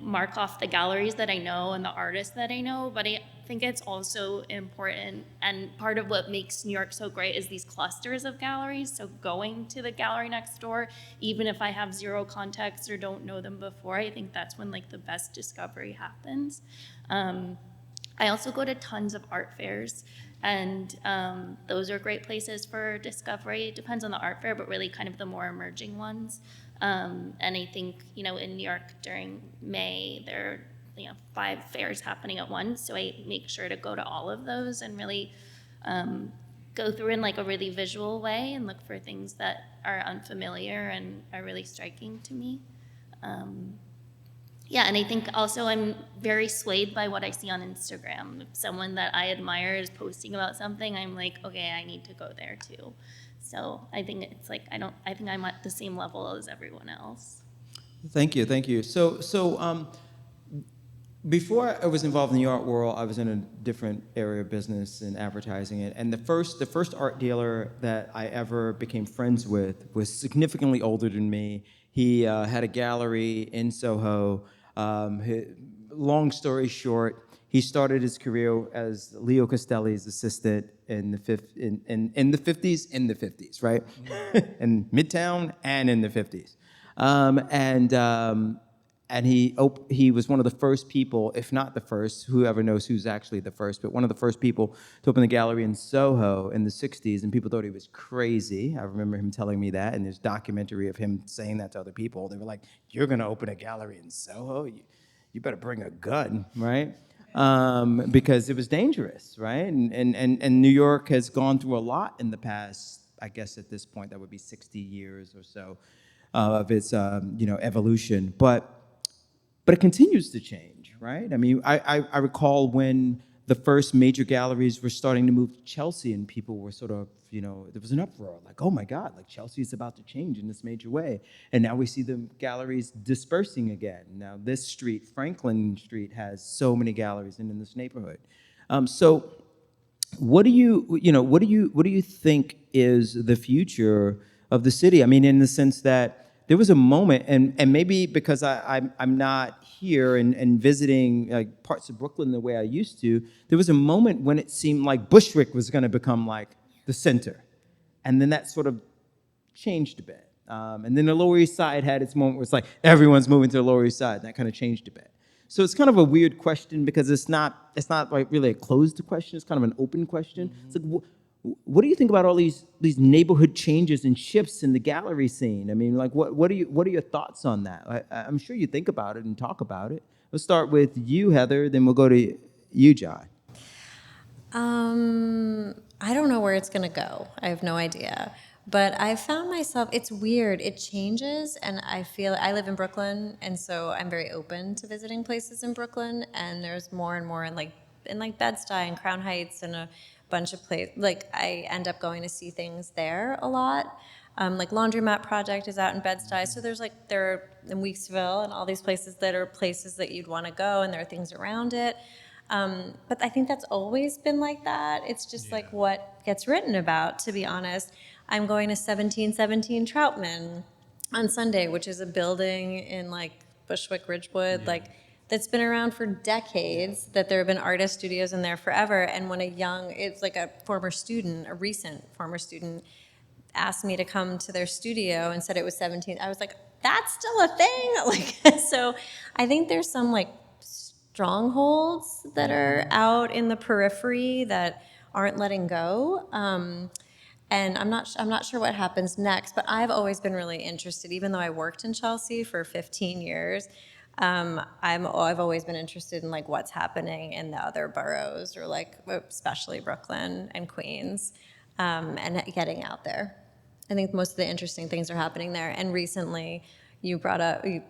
mark off the galleries that I know and the artists that I know, but I think it's also important, and part of what makes New York so great is these clusters of galleries. So going to the gallery next door, even if I have zero context or don't know them before, I think that's when like the best discovery happens. I also go to tons of art fairs, and those are great places for discovery. It depends on the art fair, but really kind of the more emerging ones. And I think, in New York during May, there are 5 fairs happening at once, so I make sure to go to all of those and really go through in like a really visual way and look for things that are unfamiliar and are really striking to me. And I think also I'm very swayed by what I see on Instagram. If someone that I admire is posting about something, I'm like, okay, I need to go there too. So I think it's like, I think I'm at the same level as everyone else. Thank you. So before I was involved in the art world, I was in a different area of business and advertising it. And the first art dealer that I ever became friends with was significantly older than me. He had a gallery in Soho. Long story short, he started his career as Leo Castelli's assistant in the 50s, right? In Midtown and in the 50s. And he was one of the first people, if not the first, whoever knows who's actually the first, but one of the first people to open the gallery in Soho in the 60s, and people thought he was crazy. I remember him telling me that, and there's documentary of him saying that to other people. They were like, "You're gonna open a gallery in Soho? You better bring a gun," right? Because it was dangerous, right? And New York has gone through a lot in the past, I guess at this point, that would be 60 years or so of its evolution. But it continues to change, right? I mean, I recall when the first major galleries were starting to move to Chelsea, and people were sort of, there was an uproar, like, oh my God, like Chelsea is about to change in this major way. And now we see the galleries dispersing again. Now this street, Franklin Street, has so many galleries in this neighborhood. So what do you think is the future of the city? I mean, in the sense that there was a moment, and maybe because I'm not here and visiting like parts of Brooklyn the way I used to, there was a moment when it seemed like Bushwick was going to become like the center, and then that sort of changed a bit. And then the Lower East Side had its moment where it's like everyone's moving to the Lower East Side, and that kind of changed a bit. So it's kind of a weird question because it's not like really a closed question. It's kind of an open question. Mm-hmm. It's like, what do you think about all these neighborhood changes and shifts in the gallery scene? I mean, like, what are your thoughts on that? I'm sure you think about it and talk about it. Let's start with you, Heather, then we'll go to you, John. I don't know where it's gonna go. I have no idea. But I found myself, it's weird, it changes, and I live in Brooklyn, and so I'm very open to visiting places in Brooklyn, and there's more and more in Bed-Stuy and Crown Heights and a bunch of places. Like, I end up going to see things there a lot. Like Laundromat Project is out in Bed-Stuy, so they're in Weeksville and all these places that are places that you'd want to go, and there are things around it. But I think that's always been like that. It's just like what gets written about, to be honest. I'm going to 1717 Troutman on Sunday, which is a building in like Bushwick, Ridgewood, that's been around for decades, that there have been artist studios in there forever. And when it's like a recent former student asked me to come to their studio and said it was 17, I was like, that's still a thing? So I think there's some like strongholds that are out in the periphery that aren't letting go. And I'm not sure what happens next, but I've always been really interested, even though I worked in Chelsea for 15 years. I've always been interested in like what's happening in the other boroughs, or like especially Brooklyn and Queens, and getting out there. I think most of the interesting things are happening there. And recently, you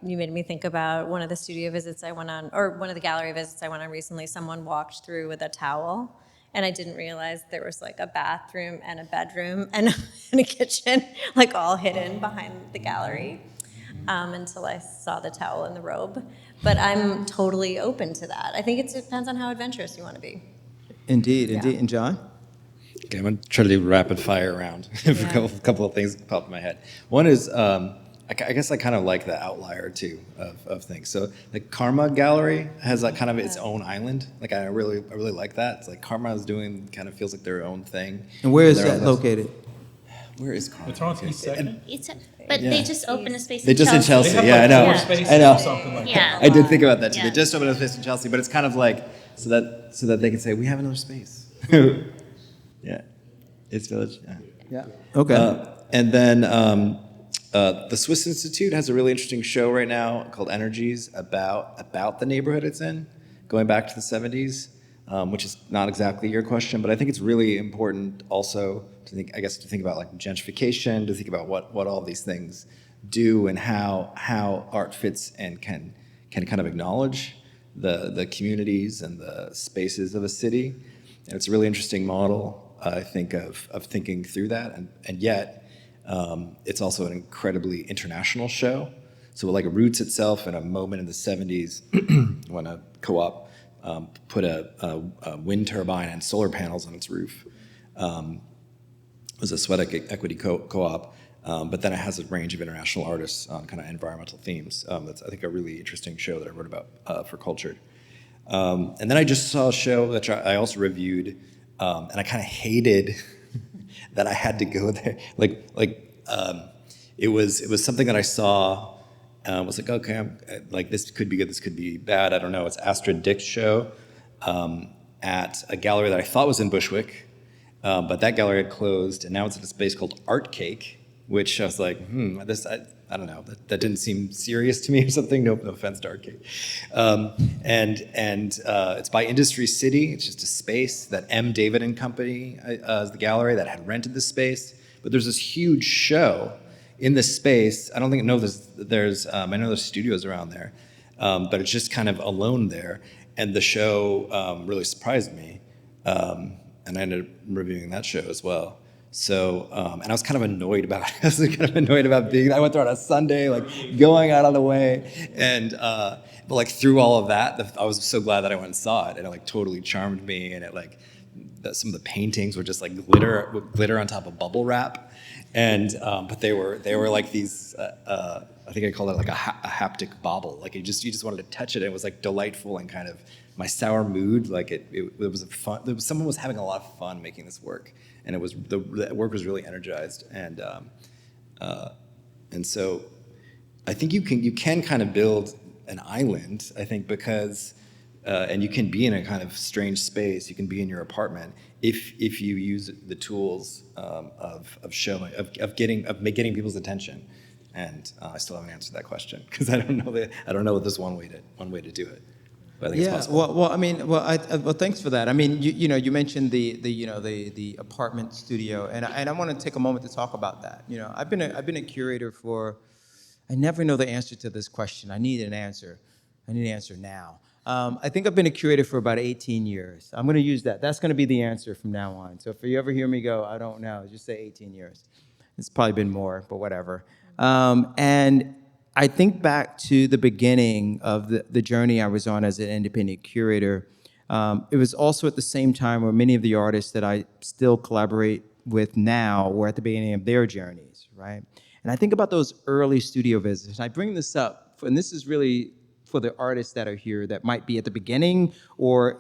made me think about one of the studio visits I went on, or one of the gallery visits I went on recently. Someone walked through with a towel. And I didn't realize there was like a bathroom and a bedroom and a kitchen, like all hidden behind the gallery, until I saw the towel and the robe. But I'm totally open to that. I think it depends on how adventurous you want to be. Indeed. And John? Okay, I'm going to try to do rapid fire round. A couple of things pop in my head. One is, I guess I kind of like the outlier too of things. So the Karma Gallery has like kind of its own island. Like I really like that. It's like Karma is doing kind of feels like their own thing. And where is Their that own- located? Where is Karma? It's on East Second. But they just opened a space They in just in Chelsea. Chelsea. Yeah, I know. Four spaces I know. or something like Yeah. I did think about that too. Yeah. They just opened a space in Chelsea, but it's kind of like so that they can say we have another space. Yeah, it's Village. Yeah. Yeah. Okay. And then the Swiss Institute has a really interesting show right now called Energies about the neighborhood it's in, going back to the 70s, which is not exactly your question, but I think it's really important also to think about like gentrification, to think about what all these things do and how art fits and can kind of acknowledge the communities and the spaces of a city. And it's a really interesting model, I think, of thinking through that, and yet it's also an incredibly international show. So it like roots itself in a moment in the 70s when a co-op put a wind turbine and solar panels on its roof. It was a sweat equity co-op, but then it has a range of international artists on kind of environmental themes. That's, I think, a really interesting show that I wrote about for Cultured. And then I just saw a show that I also reviewed, and I kind of hated that I had to go there. It was something that I saw. Was like, okay, like this could be good, this could be bad. I don't know. It's Astrid Dick's show at a gallery that I thought was in Bushwick, but that gallery had closed, and now it's at a space called Art Cake, which I was like, I don't know, that didn't seem serious to me or something. No offense to Art Cake. And it's by Industry City. It's just a space that M. David and Company is the gallery that had rented the space. But there's this huge show in this space. I don't think I know there's studios around there, but it's just kind of alone there. And the show really surprised me, and I ended up reviewing that show as well. So, and I was kind of annoyed about it. Being. I went there on a Sunday, like going out of the way, and but like through all of that, I was so glad that I went and saw it, and it like totally charmed me. And it like some of the paintings were just like glitter on top of bubble wrap, and but they were like these. I think I called it like a haptic bauble. Like you just wanted to touch it. And it was like delightful and kind of my sour mood. Like it was fun. Someone was having a lot of fun making this work. And it was the work was really energized, and so I think you can kind of build an island. I think because and you can be in a kind of strange space. You can be in your apartment if you use the tools of getting people's attention. And I still haven't answered that question because I don't know that there's one way to do it. But I think it's possible. Well, thanks for that. I mean, you mentioned the apartment studio, and I want to take a moment to talk about that. You know, I've been a curator for. I never know the answer to this question. I need an answer. I need an answer now. I think I've been a curator for about 18 years. I'm going to use that. That's going to be the answer from now on. So if you ever hear me go, I don't know, just say 18 years. It's probably been more, but whatever. And I think back to the beginning of the journey I was on as an independent curator. It was also at the same time where many of the artists that I still collaborate with now were at the beginning of their journeys, right? And I think about those early studio visits. And I bring this up, and this is really for the artists that are here that might be at the beginning or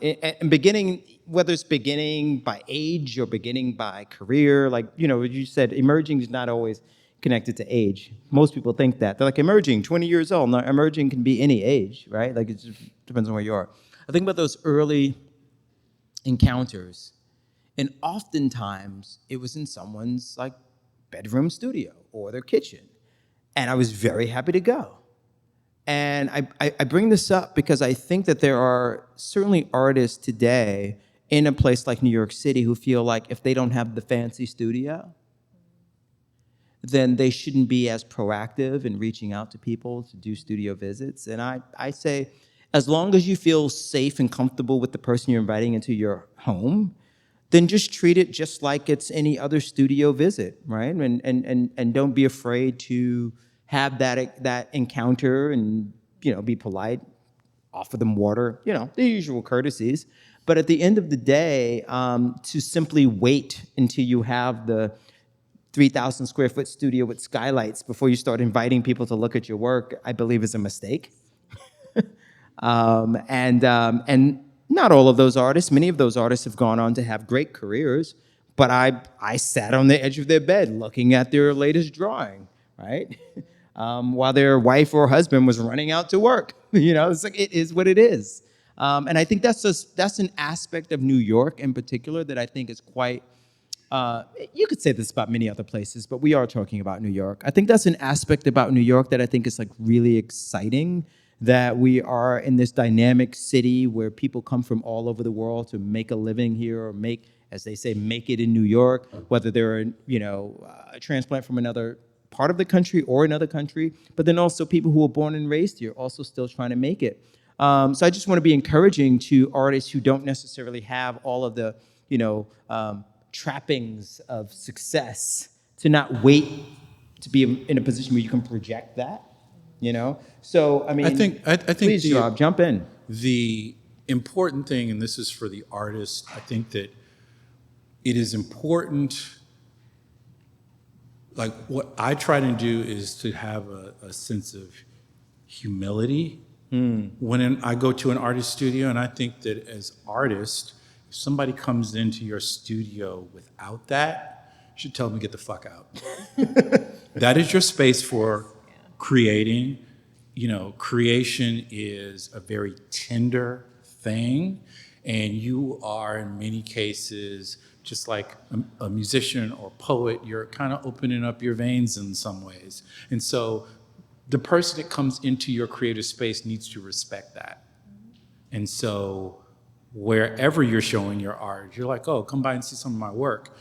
beginning, whether it's beginning by age or beginning by career. Like, you said, emerging is not always connected to age. Most people think that. They're like, emerging, 20 years old. No, emerging can be any age, right? Like, it just depends on where you are. I think about those early encounters, and oftentimes it was in someone's, like, bedroom studio or their kitchen, and I was very happy to go. And I bring this up because I think that there are certainly artists today in a place like New York City who feel like if they don't have the fancy studio, then they shouldn't be as proactive in reaching out to people to do studio visits. And I say, as long as you feel safe and comfortable with the person you're inviting into your home, then just treat it just like it's any other studio visit, right? And don't be afraid to have that encounter and, be polite, offer them water, the usual courtesies. But at the end of the day, to simply wait until you have the 3,000 square foot studio with skylights before you start inviting people to look at your work, I believe is a mistake. And not all of those artists, many of those artists have gone on to have great careers, but I sat on the edge of their bed looking at their latest drawing, right? While their wife or husband was running out to work. It's like, it is what it is. And I think that's an aspect of New York in particular that I think is quite, you could say this about many other places, but we are talking about New York. I think that's an aspect about New York that I think is like really exciting, that we are in this dynamic city where people come from all over the world to make a living here or make, as they say, make it in New York, whether they're, a transplant from another part of the country or another country, but then also people who were born and raised here also still trying to make it. So I just want to be encouraging to artists who don't necessarily have all of the, trappings of success to not wait to be in a position where you can project that. So I mean, I think please, Rob, jump in. The important thing, and this is for the artist, I think that it is important. Like, what I try to do is to have a sense of humility when I go to an artist studio, and I think that as artists, if somebody comes into your studio without that, you should tell them to get the fuck out. That is your space for creating. Creation is a very tender thing, and you are in many cases just like a musician or poet. You're kind of opening up your veins in some ways. And so the person that comes into your creative space needs to respect that. And so wherever you're showing your art, you're like, oh, come by and see some of my work.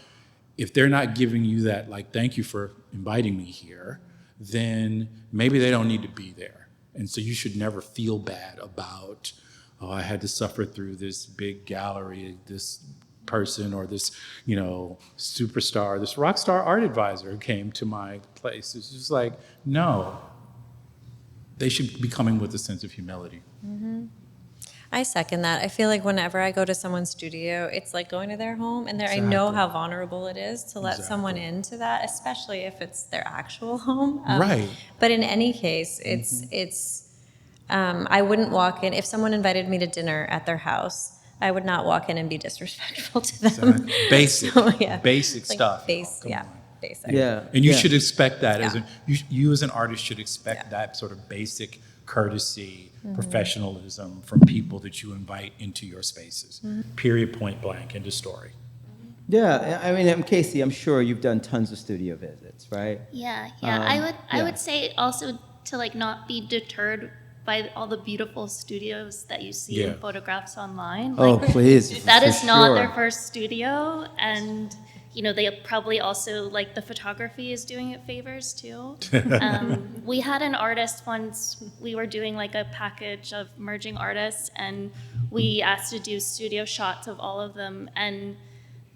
If they're not giving you that, like, thank you for inviting me here, then maybe they don't need to be there. And so you should never feel bad about, oh, I had to suffer through this big gallery, this person or this, superstar, this rock star art advisor who came to my place. It's just like, no, they should be coming with a sense of humility. Mm-hmm. I second that. I feel like whenever I go to someone's studio, it's like going to their home, and I know how vulnerable it is to let someone into that, especially if it's their actual home. Right. But in any case, it's I wouldn't walk in if someone invited me to dinner at their house. I would not walk in and be disrespectful to them. Basic, So, basic stuff. Basic. Yeah. And you should expect that. You as an artist should expect that sort of basic courtesy, professionalism from people that you invite into your spaces. Period, point blank, end of story. Yeah, I mean, Casey, I'm sure you've done tons of studio visits, right? Yeah. I would say also to like not be deterred by all the beautiful studios that you see in photographs online. Oh, please. That is not their first studio, and they probably also, like, the photography is doing it favors too. We had an artist once, we were doing like a package of merging artists, and we asked to do studio shots of all of them, and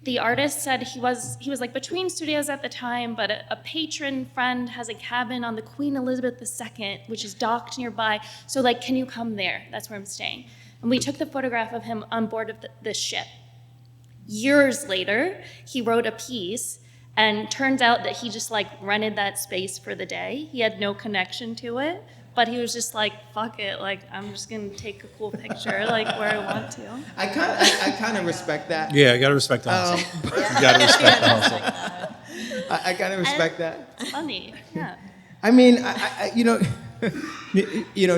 the artist said he was like between studios at the time, but a patron friend has a cabin on the Queen Elizabeth II, which is docked nearby. So like, can you come there? That's where I'm staying. And we took the photograph of him on board of this ship. Years later, he wrote a piece, and turns out that he just like rented that space for the day. He had no connection to it, but he was just like, fuck it, like, I'm just gonna take a cool picture, like, where I want to. I kind of respect that. Yeah, you gotta respect the hustle. You gotta respect the hustle. I kind of respect that. It's funny, yeah. I mean,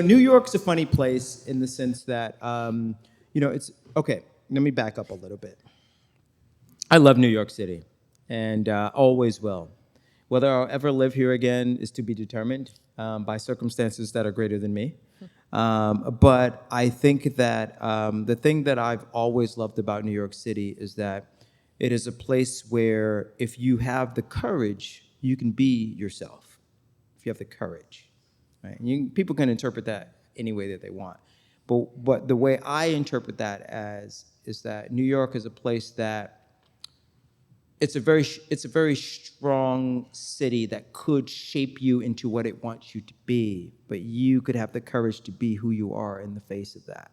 New York's a funny place in the sense that, it's, okay, let me back up a little bit. I love New York City, and always will. Whether I'll ever live here again is to be determined by circumstances that are greater than me. But I think that the thing that I've always loved about New York City is that it is a place where if you have the courage, you can be yourself. If you have the courage, right? People can interpret that any way that they want. But the way I interpret that as is that New York is a place that it's a very strong city that could shape you into what it wants you to be, but you could have the courage to be who you are in the face of that.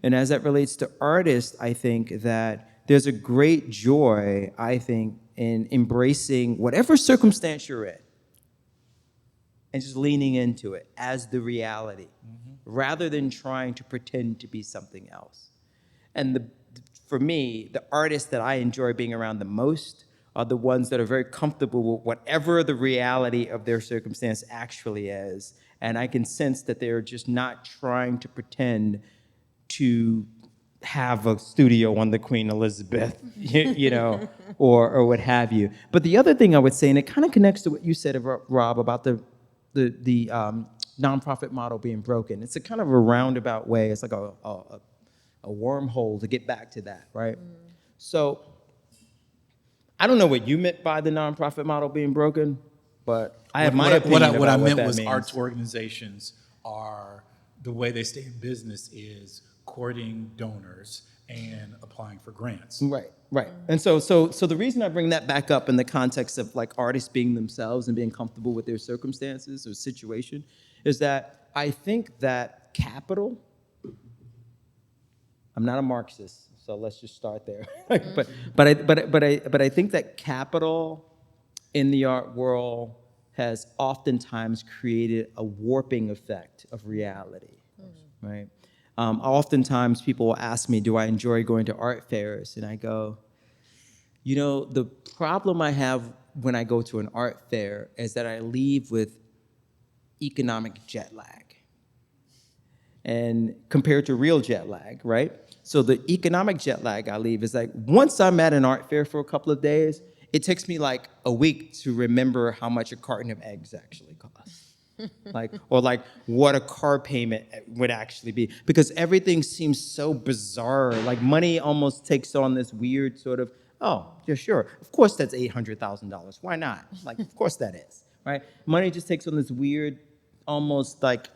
And as that relates to artists, I think that there's a great joy, I think, in embracing whatever circumstance you're in and just leaning into it as the reality, rather than trying to pretend to be something else. And for me, the artists that I enjoy being around the most are the ones that are very comfortable with whatever the reality of their circumstance actually is. And I can sense that they're just not trying to pretend to have a studio on the Queen Elizabeth, you know, or what have you. But the other thing I would say, and it kind of connects to what you said, Rob, about the nonprofit model being broken. It's a kind of a roundabout way. It's like a wormhole to get back to that, right? So I don't know what you meant by the nonprofit model being broken, but I have my opinion about what I what meant that was means. arts organizations are, the way they stay in business is courting donors and applying for grants. Right, right. And so the reason I bring that back up in the context of like artists being themselves and being comfortable with their circumstances or situation is that I think that capital, I'm not a Marxist, so let's just start there. but I think that capital in the art world has oftentimes created a warping effect of reality, right? Oftentimes people will ask me, do I enjoy going to art fairs? And I go, you know, the problem I have when I go to an art fair is that I leave with economic jet lag. And compared to real jet lag, right? So the economic jet lag I leave is like, once I'm at an art fair for a couple of days, it takes me like a week to remember how much a carton of eggs actually costs. Or what a car payment would actually be, because everything seems so bizarre. Like money almost takes on this weird sort of, oh, yeah, sure, of course that's $800,000. Why not? Like, of course that is, right? Money just takes on this weird, almost like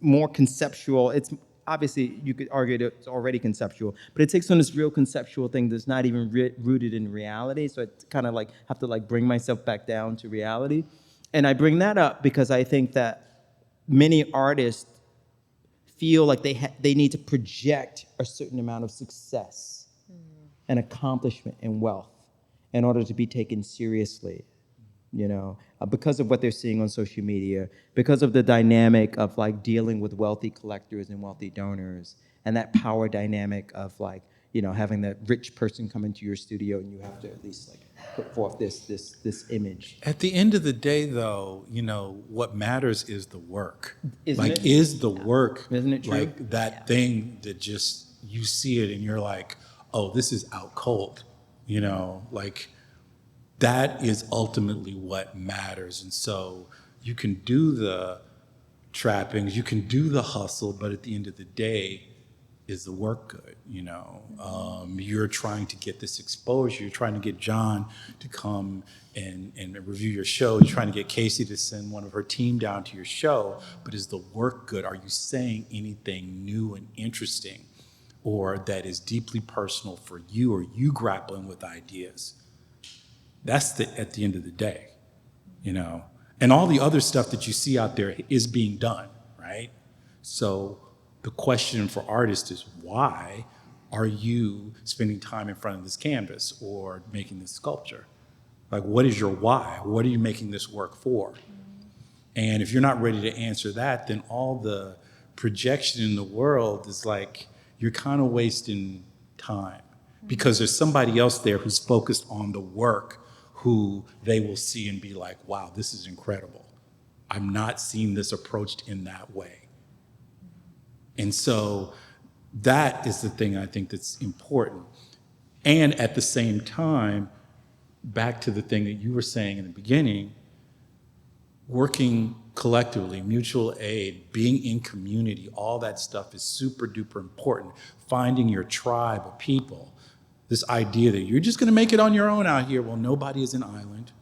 more conceptual. It's obviously, you could argue that it's already conceptual, but it takes on this real conceptual thing that's not even rooted in reality. So I kind of like have to like bring myself back down to reality. And I bring that up because I think that many artists feel like they need to project a certain amount of success and accomplishment and wealth in order to be taken seriously, you know, because of what they're seeing on social media, because of the dynamic of like dealing with wealthy collectors and wealthy donors, and that power dynamic of like, you know, having that rich person come into your studio and you have to at least like put forth this image. At the end of the day, though, you know, what matters is the work. Isn't like, it? is the work Isn't it true? like that thing that just, you see it and you're like, oh, this is out cold, you know, like that is ultimately what matters. And so you can do the trappings, you can do the hustle, but at the end of the day, is the work good, you know? You're trying to get this exposure, you're trying to get John to come and review your show, you're trying to get Casey to send one of her team down to your show, but is the work good? Are you saying anything new and interesting, or that is deeply personal for you, or you grappling with ideas? That's at the end of the day, you know? And all the other stuff that you see out there is being done, right? So the question for artists is, why are you spending time in front of this canvas or making this sculpture? Like, what is your why? What are you making this work for? And if you're not ready to answer that, then all the projection in the world is like, you're kind of wasting time, because there's somebody else there who's focused on the work, who they will see and be like, wow, this is incredible. I'm not seeing this approached in that way. And so that is the thing I think that's important. And at the same time, back to the thing that you were saying in the beginning, working collectively, mutual aid, being in community, all that stuff is super duper important. Finding your tribe of people. This idea that you're just gonna make it on your own out here. Well, nobody is an island.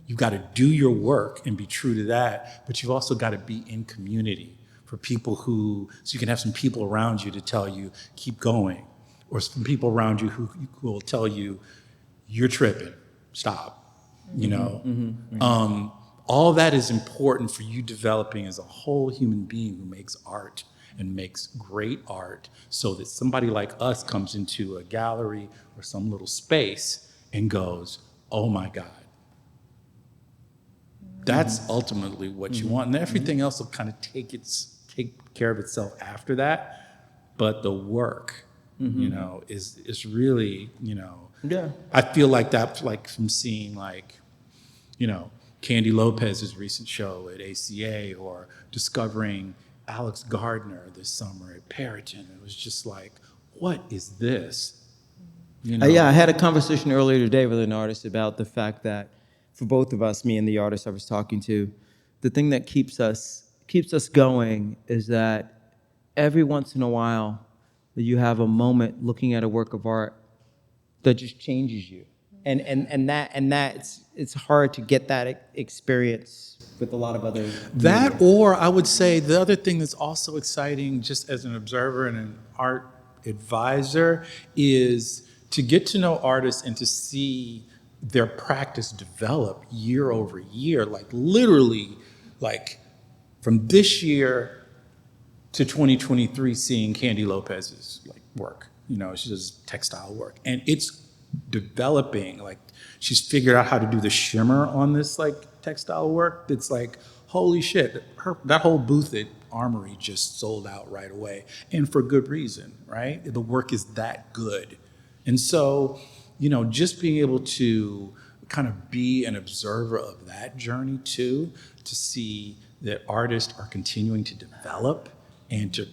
You've got to do your work and be true to that, but you've also got to be in community for people so you can have some people around you to tell you, keep going, or some people around you who will tell you, you're tripping, stop, you know? All that is important for you developing as a whole human being who makes art and makes great art so that somebody like us comes into a gallery or some little space and goes, oh my God. That's ultimately what you want. And everything else will kind of take care of itself after that. But the work, is really, Yeah. I feel like that's like from seeing like, Candy Lopez's recent show at ACA or discovering Alex Gardner this summer at Periton. It was just like, what is this? Yeah, I had a conversation earlier today with an artist about the fact that for both of us, me and the artist I was talking to, the thing that keeps us going is that every once in a while you have a moment looking at a work of art that just changes you. And it's hard to get that experience with a lot of other That, media. or I would say the other thing that's also exciting, just as an observer and an art advisor, is to get to know artists and to see their practice develop year over year, like literally, like from this year to 2023, seeing Candy Lopez's like work. She does textile work, and it's developing. Like she's figured out how to do the shimmer on this like textile work. That's like, holy shit! That whole booth at Armory just sold out right away, and for good reason, right? The work is that good, and so just being able to kind of be an observer of that journey too, to see that artists are continuing to develop and to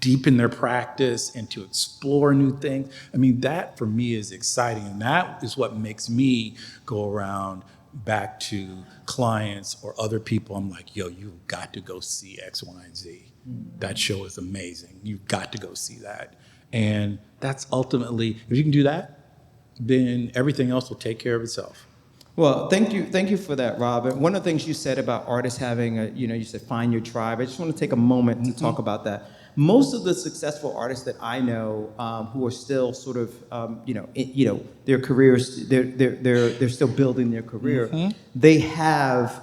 deepen their practice and to explore new things. I mean, that for me is exciting. And that is what makes me go around back to clients or other people. I'm like, yo, you've got to go see X, Y, and Z. That show is amazing. You've got to go see that. And that's ultimately, if you can do that, then everything else will take care of itself. Well, thank you for that, Rob. And one of the things you said about artists having you said find your tribe. I just want to take a moment to talk about that. Most of the successful artists that I know who are still sort of, their careers, they're still building their career. They have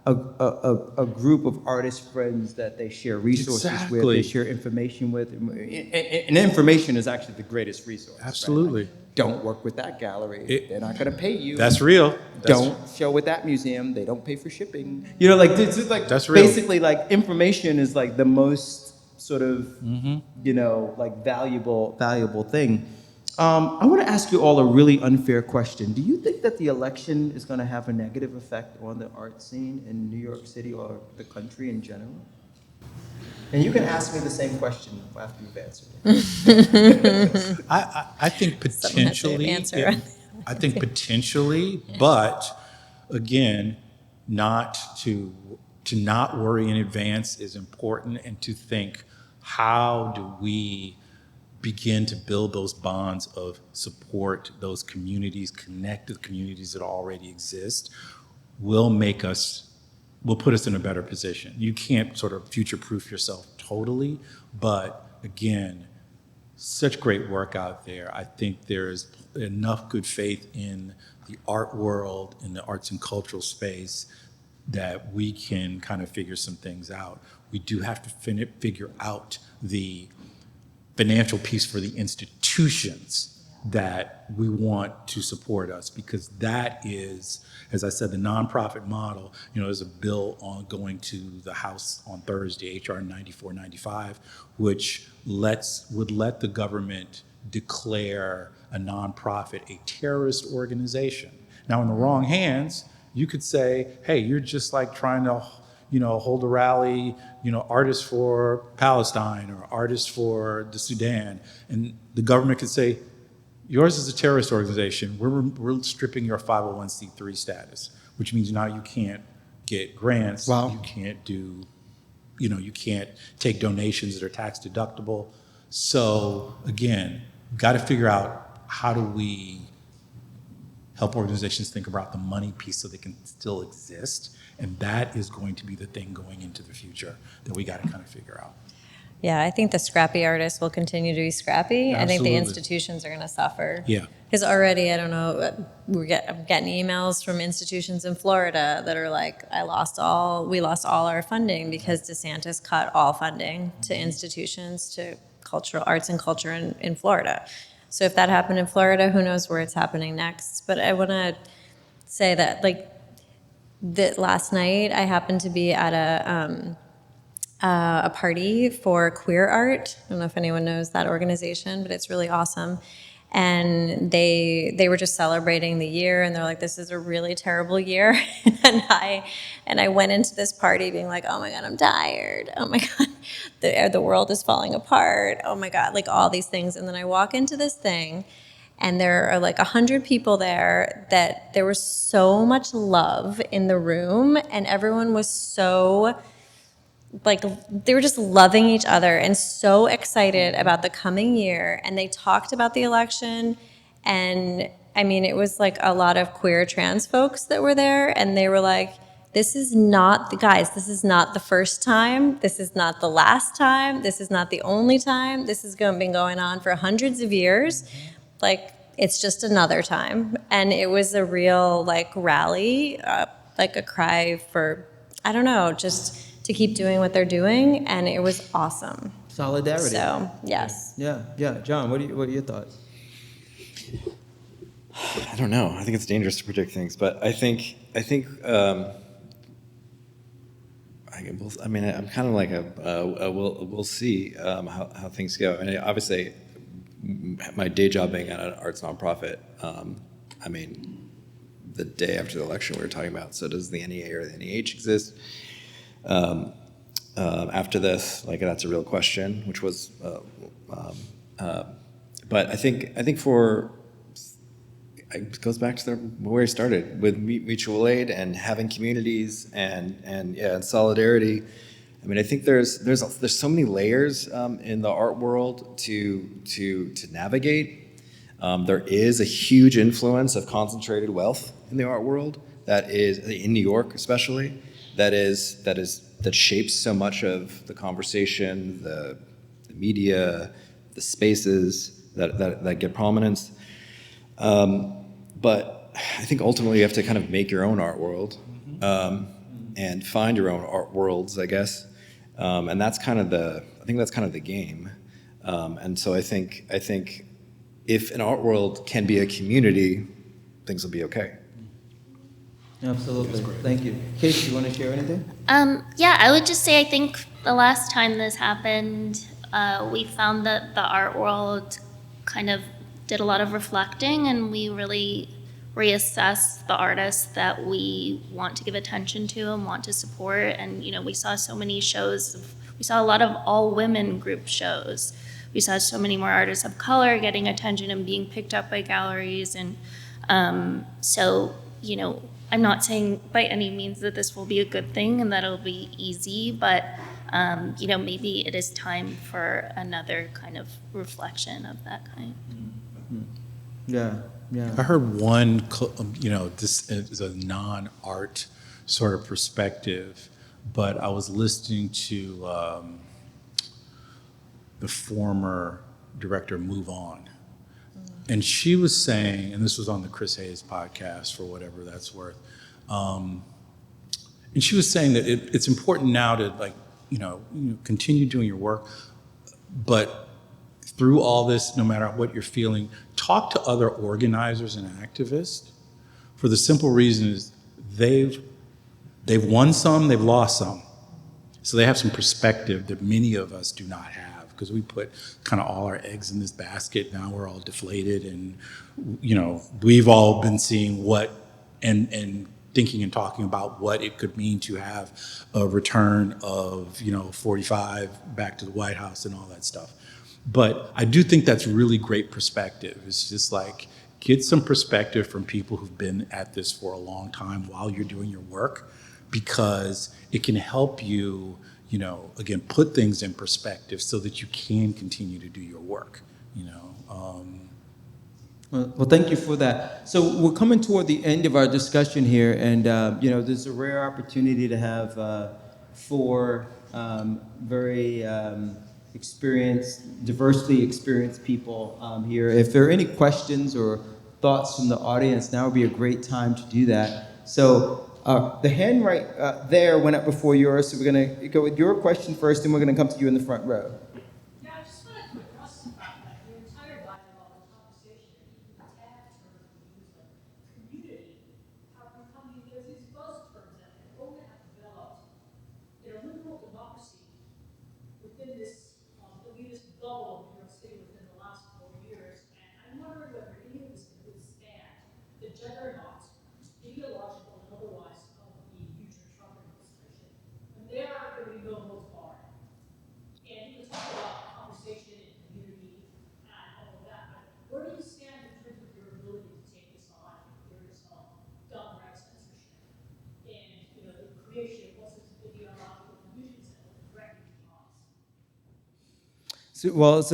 a group of artist friends that they share resources with, Exactly. they share information with, and information is actually the greatest resource. right? Absolutely. Like, don't work with that gallery; they're not going to pay you. That's real. Don't show with that museum; they don't pay for shipping. It's just like That's real. basically like information is like the most sort of like valuable thing. I want to ask you all a really unfair question. Do you think that the election is going to have a negative effect on the art scene in New York City or the country in general? And you can ask me the same question after you've answered it. I think potentially. answer. I think potentially, but again, not to not worry in advance is important, and to think, how do we begin to build those bonds of support, those communities, connect with communities that already exist, will put us in a better position. You can't sort of future-proof yourself totally, but again, such great work out there. I think there's enough good faith in the art world, in the arts and cultural space, that we can kind of figure some things out. We do have to figure out the financial piece for the institutions that we want to support us, because that is, as I said, the nonprofit model. There's a bill going to the House on Thursday, HR 9495, which would let the government declare a nonprofit a terrorist organization. Now, in the wrong hands, you could say, hey, you're just like trying to hold a rally, artists for Palestine or artists for the Sudan. And the government could say, yours is a terrorist organization. We're stripping your 501c3 status, which means now you can't get grants. Wow. You can't do, you can't take donations that are tax deductible. So again, we've got to figure out, how do we help organizations think about the money piece so they can still exist? And that is going to be the thing going into the future that we got to kind of figure out. Yeah, I think the scrappy artists will continue to be scrappy. I think the Absolutely. institutions are going to suffer. Yeah. Because already, I don't know, I'm getting emails from institutions in Florida that are like, we lost all our funding because DeSantis cut all funding to institutions, to cultural arts and culture in Florida. So if that happened in Florida, who knows where it's happening next? But I want to say that, like, that last night I happened to be at a party for queer art. I don't know if anyone knows that organization, but it's really awesome. And they were just celebrating the year, and they're like, "This is a really terrible year." and I went into this party being like, "Oh my God, I'm tired. Oh my God, the world is falling apart. Oh my God," like all these things. And then I walk into this thing, and there are like 100 people there. That there was so much love in the room, and everyone was so, like, they were just loving each other and so excited about the coming year. And they talked about the election. And I mean, it was like a lot of queer trans folks that were there. And they were like, this is not the first time. This is not the last time. This is not the only time. This has been going on for hundreds of years. Like, it's just another time. And it was a real, like, rally, like a cry for, I don't know, just to keep doing what they're doing, and it was awesome. Solidarity. So, yes. Yeah. John, what are your thoughts? I don't know. I think it's dangerous to predict things, but I think I mean, I'm kind of like we'll see how things go. I mean, obviously, my day job being at an arts nonprofit. I mean, the day after the election, we were talking about. So does the NEA or the NEH exist? After this, like, that's a real question, which was, but I think it goes back to where we started with mutual aid and having communities and solidarity. I mean, I think there's so many layers in the art world to navigate. There is a huge influence of concentrated wealth in the art world that is in New York, especially. That shapes so much of the conversation, the media, the spaces that get prominence. But I think ultimately you have to kind of make your own art world and find your own art worlds, I guess. And that's kind of the game. And so I think if an art world can be a community, things will be okay. Absolutely. Thank you. Casey, you want to share anything? Yeah, I would just say I think the last time this happened, we found that the art world kind of did a lot of reflecting, and we really reassessed the artists that we want to give attention to and want to support. And, you know, we saw so many shows. We saw a lot of all-women group shows. We saw so many more artists of color getting attention and being picked up by galleries. And so, you know, I'm not saying by any means that this will be a good thing and that it'll be easy, but you know, maybe it is time for another kind of reflection of that kind. Yeah. I heard one, you know, this is a non-art sort of perspective, but I was listening to the former director Move On. And she was saying, and this was on the Chris Hayes podcast for whatever that's worth, and she was saying that it's important now to, like, you know, continue doing your work, but through all this, no matter what you're feeling, talk to other organizers and activists, for the simple reason is they've won some, they've lost some. So they have some perspective that many of us do not have, because we put kind of all our eggs in this basket. Now we're all deflated, and, you know, we've all been seeing what and thinking and talking about what it could mean to have a return of, you know, 45 back to the White House and all that stuff. But I do think that's really great perspective. It's just like, get some perspective from people who've been at this for a long time while you're doing your work, because it can help you, you know, again, put things in perspective so that you can continue to do your work, you know. Well, thank you for that. So we're coming toward the end of our discussion here, and you know, there's a rare opportunity to have four very diversely experienced people here. If there are any questions or thoughts from the audience, now would be a great time to do that. So the hand right there went up before yours, so we're going to go with your question first, and we're going to come to you in the front row. Yeah, I just wanted to address the fact that the entire dialogue and conversation, even the tag terms we use like community, have become there's these buzz terms that only have developed in a liberal democracy within this elitist bubble of New York City within the last 4 years. And I'm wondering whether any of this can withstand the juggernaut, ideological and otherwise, of the future Trump administration. And they are going to be no holds barred. And you can talk about conversation and community and all of that, but where do you stand in terms of your ability to take this on if there is gun rights censorship and the creation of all sorts of ideological divisions that will directly cause? So, well, it's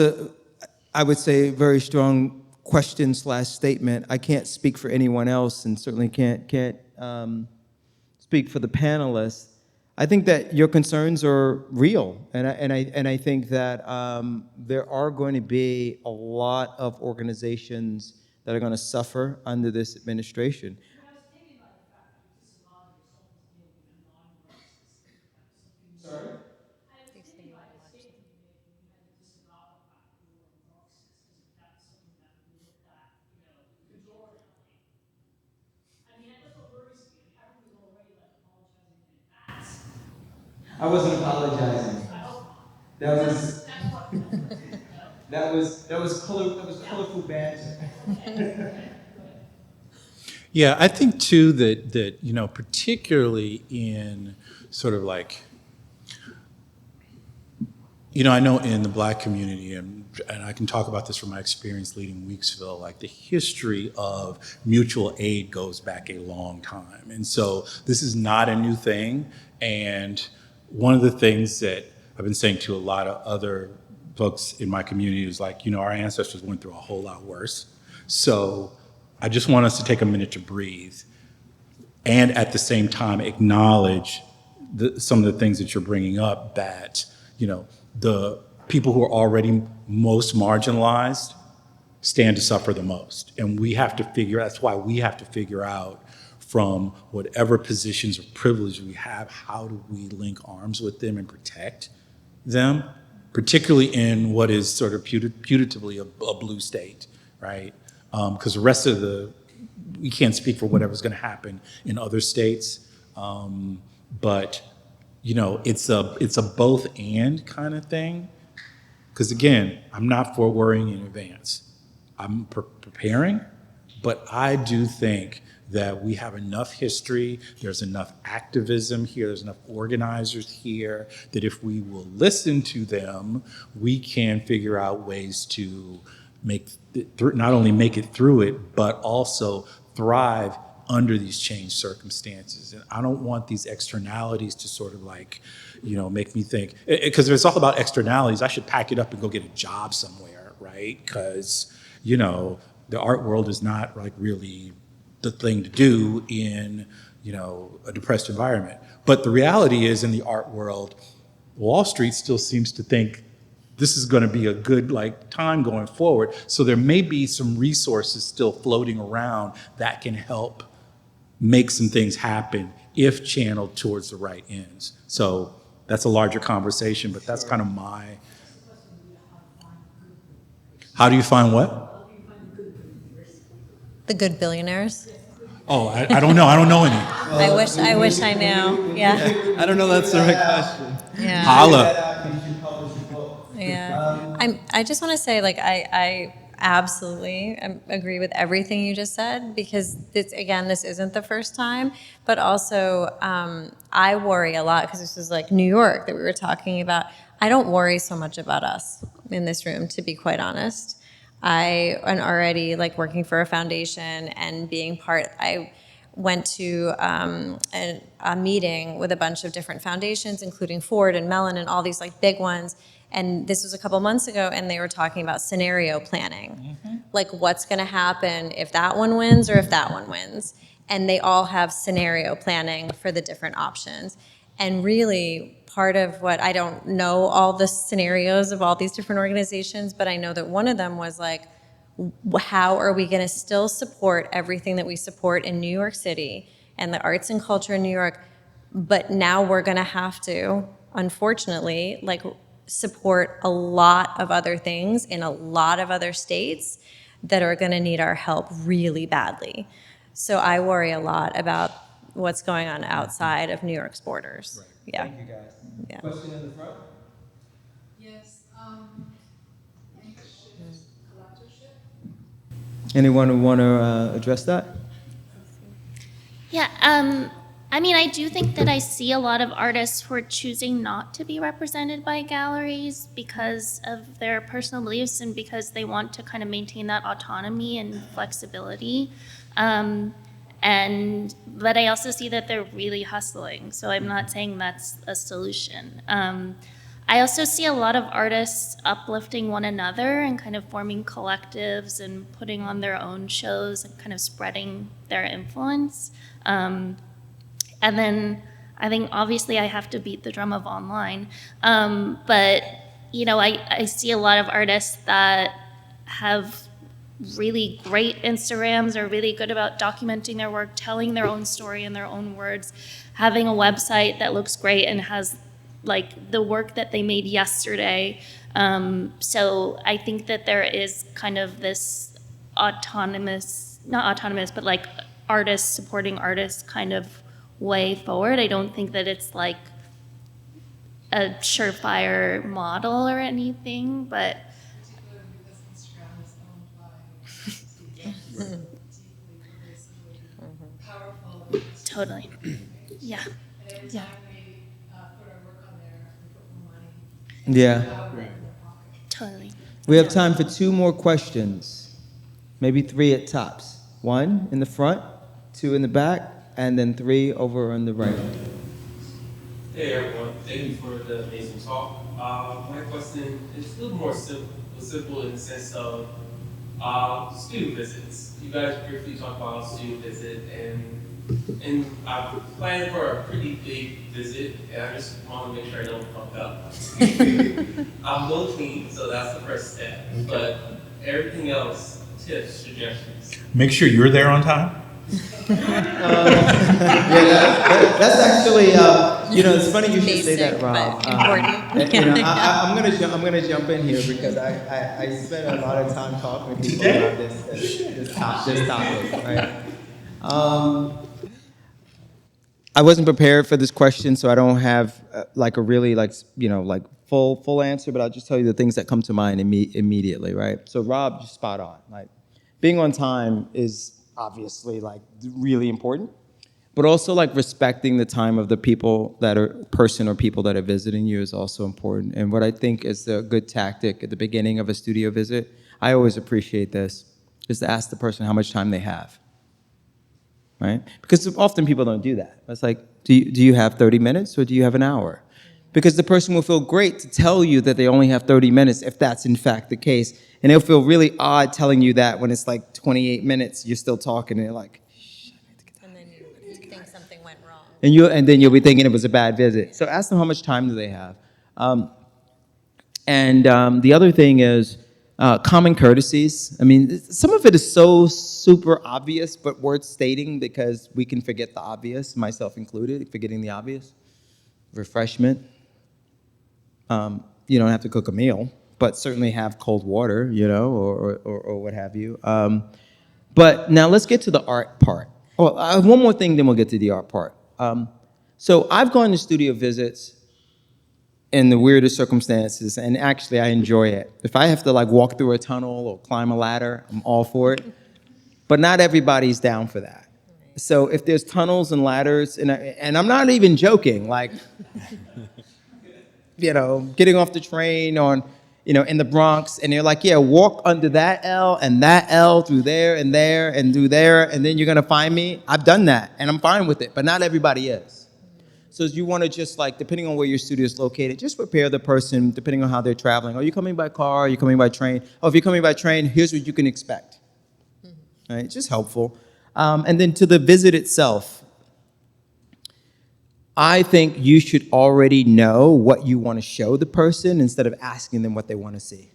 I would say, very strong question/statement. I can't speak for anyone else, and certainly can't speak for the panelists. I think that your concerns are real, and I think that there are going to be a lot of organizations that are going to suffer under this administration. I was taken by the fact that you disavowed yourself as being a non-Marxist. Sorry? I was taken by the statement you made when you had to disavow the fact that you were a Marxist, as if that was something that we looked at, pejoratively. I mean, that's what worries me. I mean, everyone's already apologizing in advance. I wasn't apologizing. I hope not. That was That's what. that was colorful banter. Yeah, I think too that particularly in sort of like, I know in the Black community, and I can talk about this from my experience leading Weeksville, like the history of mutual aid goes back a long time. And so this is not a new thing. And one of the things that I've been saying to a lot of other folks in my community is like, our ancestors went through a whole lot worse. So I just want us to take a minute to breathe and at the same time acknowledge some of the things that you're bringing up, that, the people who are already most marginalized stand to suffer the most. And that's why we have to figure out, from whatever positions of privilege we have, how do we link arms with them and protect them, particularly in what is sort of putatively a blue state, right? Because the rest of we can't speak for whatever's going to happen in other states, but it's a both and kind of thing. Because again, I'm not for worrying in advance. I'm preparing, but I do think that we have enough history, there's enough activism here, there's enough organizers here, that if we will listen to them, we can figure out ways to not only make it through it, but also thrive under these changed circumstances. And I don't want these externalities to sort of like, make me think, because if it's all about externalities, I should pack it up and go get a job somewhere, right? Because, the art world is not like really the thing to do in, a depressed environment. But the reality is, in the art world, Wall Street still seems to think this is going to be a good time going forward. So there may be some resources still floating around that can help make some things happen if channeled towards the right ends. So that's a larger conversation, but that's kind of how do you find what? The good billionaires. Oh, I don't know. I don't know any. I wish I knew. Yeah. I don't know that's the right question. Yeah. Holla. Yeah. I just want to say, I absolutely agree with everything you just said, because this isn't the first time, but also I worry a lot, because this is like New York that we were talking about. I don't worry so much about us in this room, to be quite honest. I am already working for a foundation and being part. I went to a meeting with a bunch of different foundations, including Ford and Mellon and all these big ones. And this was a couple months ago, and they were talking about scenario planning. Mm-hmm. What's going to happen if that one wins or if that one wins. And they all have scenario planning for the different options. And really, part of what, I don't know all the scenarios of all these different organizations, but I know that one of them was like, how are we going to still support everything that we support in New York City and the arts and culture in New York, but now we're going to have to, unfortunately, like support a lot of other things in a lot of other states that are going to need our help really badly. So I worry a lot about what's going on outside of New York's borders. Right. Yeah. Thank you, guys. Yeah. Question in the front? Yes, makeshift collectorship. Anyone who want to address that? Yeah, I mean, I do think that I see a lot of artists who are choosing not to be represented by galleries because of their personal beliefs and because they want to kind of maintain that autonomy and flexibility. But I also see that they're really hustling, so I'm not saying that's a solution. I also see a lot of artists uplifting one another and kind of forming collectives and putting on their own shows and kind of spreading their influence. And then I think obviously I have to beat the drum of online. But, you know, I see a lot of artists that have really great Instagrams, are really good about documenting their work, telling their own story in their own words, having a website that looks great and has like the work that they made yesterday. So I think that there is kind of this autonomous, not autonomous, but like artists supporting artists kind of way forward. I don't think that it's like a surefire model or anything, but Particularly because Instagram is owned by deeply pervasively powerful. totally. Yeah. And every Yeah. time we put our work on there, we put more money. Yeah. Power in their pocket. Totally. We have time for 2 more questions, maybe 3 at tops. 1 in the front, 2 in the back, and then 3 over on the right. Hey everyone, thank you for the amazing talk. My question is a little more simple in the sense of student visits. You guys briefly talked about student visit, and I'm planning for a pretty big visit, and I just want to make sure I don't fuck up. I'm low clean, so that's the first step. But everything else, tips, suggestions. Make sure you're there on time. That's actually, you know, it's funny you should say that, Basic, Rob. but important. You know, I'm gonna jump in here because I spent a lot of time talking to people about this topic, right? I wasn't prepared for this question, so I don't have like a really like full answer, but I'll just tell you the things that come to mind immediately, right? So Rob, you're spot on. Like being on time is obviously like really important, but also like respecting the time of the people that are people that are visiting you is also important. And what I think is a good tactic at the beginning of a studio visit, I always appreciate this, is to ask the person how much time they have, right? Because often people don't do that. It's like, do you have 30 minutes or do you have an hour? Because the person will feel great to tell you that they only have 30 minutes if that's in fact the case. And they'll feel really odd telling you that when it's like 28 minutes, you're still talking and you're like, And then you think something went wrong. and then you'll be thinking it was a bad visit. So ask them how much time do they have. The other thing is common courtesies. I mean, some of it is so super obvious, but worth stating because we can forget the obvious, myself included, forgetting the obvious. Refreshment. You don't have to cook a meal, but certainly have cold water, you know, or what have you. But now let's get to the art part. Oh, I have one more thing, then we'll get to the art part. So I've gone to studio visits in the weirdest circumstances, and actually I enjoy it. If I have to like walk through a tunnel or climb a ladder, I'm all for it. But not everybody's down for that. So if there's tunnels and ladders, and I'm not even joking, like, you know, getting off the train on, you know, in the Bronx, and they're like, yeah, walk under that L through there and there and through there, and then you're gonna find me. I've done that, and I'm fine with it, but not everybody is. So you wanna just like, depending on where your studio is located, just prepare the person, depending on how they're traveling. Are you coming by car? Are you coming by train? Oh, if you're coming by train, here's what you can expect. Right, just helpful. And then to the visit itself, I think you should already know what you want to show the person instead of asking them what they want to see.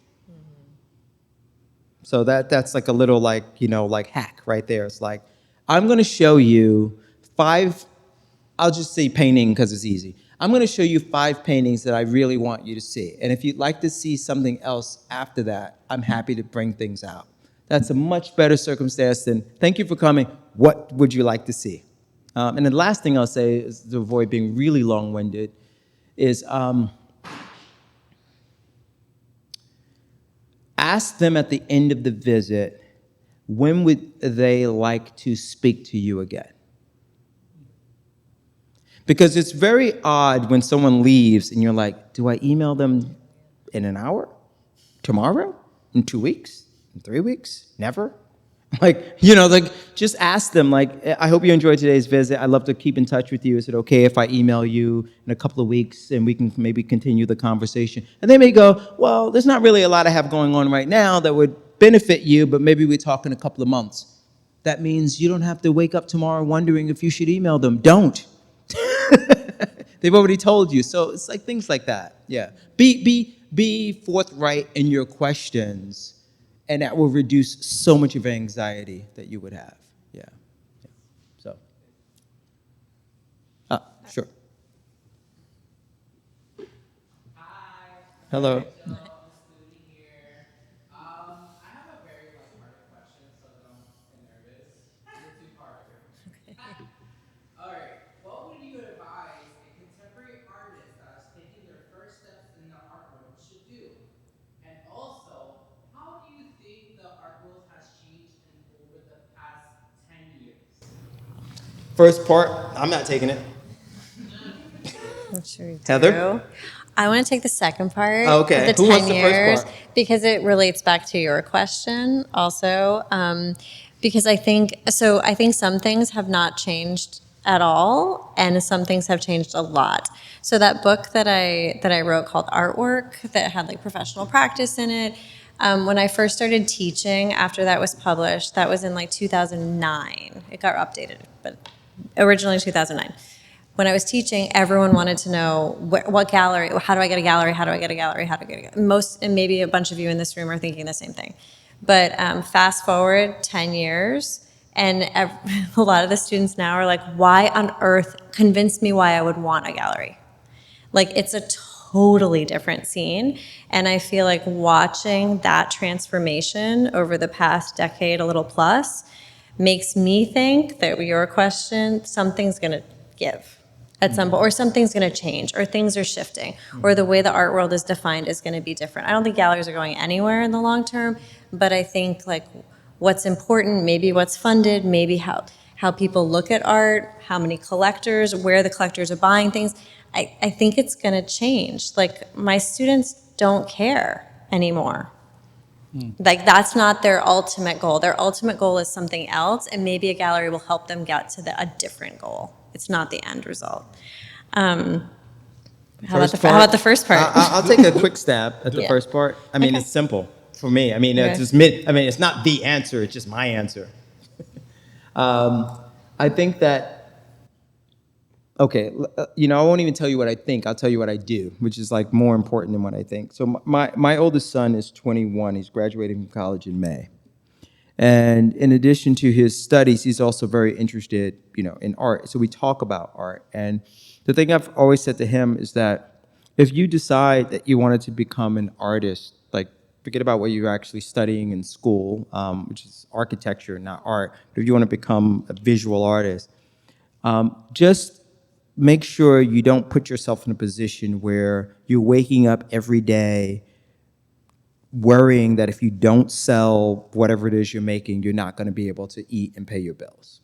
So that's like a little like, like hack right there. It's like, I'm going to show you 5, I'll just say painting because it's easy. I'm going to show you 5 paintings that I really want you to see. And if you'd like to see something else after that, I'm happy to bring things out. That's a much better circumstance than, thank you for coming, what would you like to see? And the last thing I'll say is to avoid being really long-winded is ask them at the end of the visit, when would they like to speak to you again? Because it's very odd when someone leaves and you're like, do I email them in an hour? Tomorrow? In 2 weeks? In 3 weeks? Never? Like, just ask them, like, I hope you enjoyed today's visit. I'd love to keep in touch with you. Is it okay if I email you in a couple of weeks and we can maybe continue the conversation? And they may go, well, there's not really a lot I have going on right now that would benefit you, but maybe we talk in a couple of months. That means you don't have to wake up tomorrow wondering if you should email them. Don't. They've already told you. So it's like things like that. Yeah. Be forthright in your questions. And that will reduce so much of anxiety that you would have. Yeah. So. Sure. Hi. Hello. Here. I have a very lighthearted question, so don't get nervous. It's a two-parter. All right. What would you advise a contemporary artist that is taking their first steps in the art world should do? And also, how do you think the art world has changed over the past 10 years? First part, I'm not taking it. I'm sure you do. Heather? I want to take the second part. Oh, okay. Of the Who 10 wants the first years, part? because it relates back to your question also. Because I think some things have not changed at all, and some things have changed a lot. So that book that I wrote called Artwork, that had like professional practice in it, when I first started teaching after that was published, that was in like 2009. It got updated, but originally 2009. When I was teaching, everyone wanted to know what gallery, how do I get a gallery, how do I get a gallery, how do I get a gallery? Most, and maybe a bunch of you in this room are thinking the same thing. But fast forward 10 years, and a lot of the students now are like, why on earth, convince me why I would want a gallery? Like, it's a totally different scene. And I feel like watching that transformation over the past decade, a little plus, makes me think that your question, something's gonna give at some point, or something's gonna change, or things are shifting, or the way the art world is defined is gonna be different. I don't think galleries are going anywhere in the long term, but I think like what's important, maybe what's funded, maybe how people look at art, how many collectors, where the collectors are buying things, I think it's gonna change. Like, my students don't care anymore. Like, that's not their ultimate goal. Their ultimate goal is something else, and maybe a gallery will help them get to a different goal. It's not the end result. How about the first part? I'll take a quick stab at the Yeah. first part. I mean, Okay. it's simple for me. I mean, Okay. it's not the answer. It's just my answer. I think that. Okay, I won't even tell you what I think. I'll tell you what I do, which is like more important than what I think. So my oldest son is 21. He's graduating from college in May. And in addition to his studies, he's also very interested, in art. So we talk about art. And the thing I've always said to him is that if you decide that you wanted to become an artist, like forget about what you're actually studying in school, which is architecture, not art. But if you want to become a visual artist, just make sure you don't put yourself in a position where you're waking up every day worrying that if you don't sell whatever it is you're making, you're not going to be able to eat and pay your bills.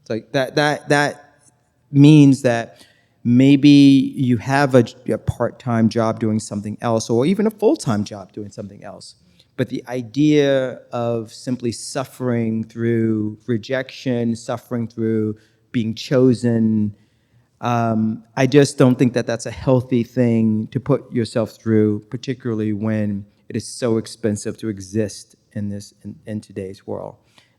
It's like that means that maybe you have a part-time job doing something else, or even a full-time job doing something else. But the idea of simply suffering through rejection, suffering through being chosen, I just don't think that that's a healthy thing to put yourself through, particularly when it is so expensive to exist in today's world.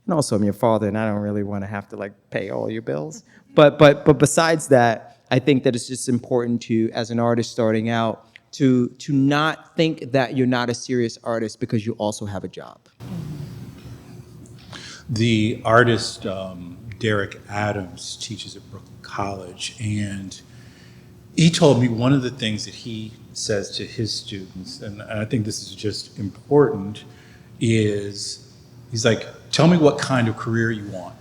And also, I'm your father, and I don't really want to have to like pay all your bills. But besides that, I think that it's just important to, as an artist starting out, to not think that you're not a serious artist because you also have a job. The artist Derek Adams teaches at Brooklyn College, and he told me one of the things that he says to his students, and I think this is just important, is he's like, tell me what kind of career you want,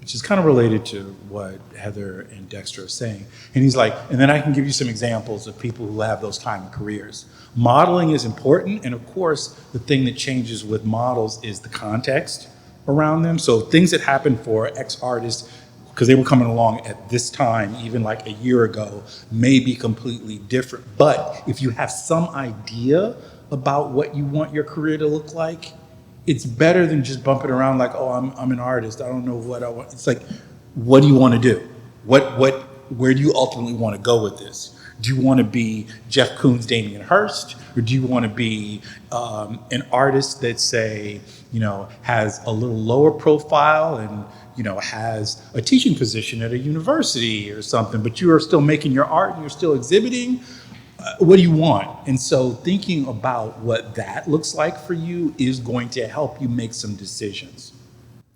which is kind of related to what Heather and Dexter are saying. And he's like, and then I can give you some examples of people who have those kind of careers. Modeling is important, and of course, the thing that changes with models is the context around them. So things that happened for ex-artists, because they were coming along at this time, even like a year ago, may be completely different. But if you have some idea about what you want your career to look like, it's better than just bumping around like, oh, I'm an artist, I don't know what I want. It's like, what do you want to do? Where do you ultimately want to go with this? Do you want to be Jeff Koons, Damien Hirst, or do you want to be an artist that, say, has a little lower profile and has a teaching position at a university or something, but you are still making your art and you're still exhibiting? What do you want? And so thinking about what that looks like for you is going to help you make some decisions.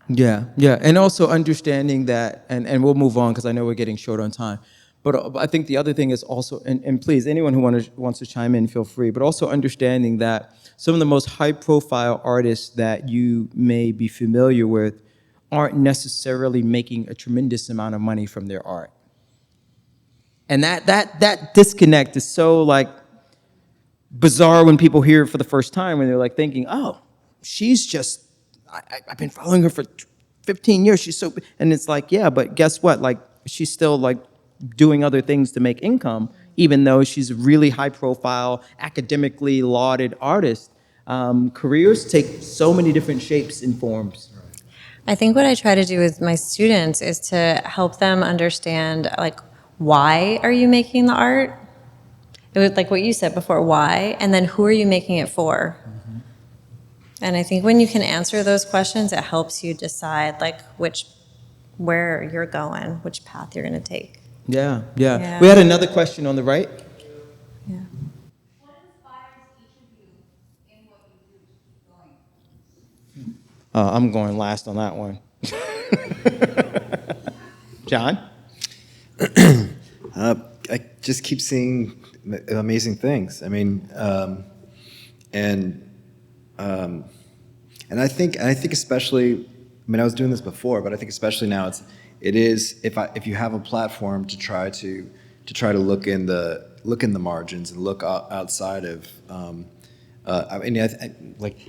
Yeah, and also understanding that, and we'll move on because I know we're getting short on time, but I think the other thing is also, and please, anyone who wants to chime in, feel free, but also understanding that some of the most high-profile artists that you may be familiar with aren't necessarily making a tremendous amount of money from their art. And that disconnect is so like bizarre when people hear it for the first time, when they're like thinking, oh, she's just, I've been following her for 15 years. She's so, and it's like, yeah, but guess what? Like, she's still like doing other things to make income, even though she's a really high profile, academically lauded artist. Careers take so many different shapes and forms. I think what I try to do with my students is to help them understand, like, why are you making the art? It was like what you said before, why, and then who are you making it for? Mm-hmm. And I think when you can answer those questions, it helps you decide like where you're going, which path you're going to take. Yeah. We had another question on the right. Yeah. What inspires each of you in what you do to keep going? I'm going last on that one. John? I just keep seeing amazing things. I mean, and I think especially, I mean, I was doing this before, but I think especially now it is if you have a platform to try to look in the margins and look outside of. I mean,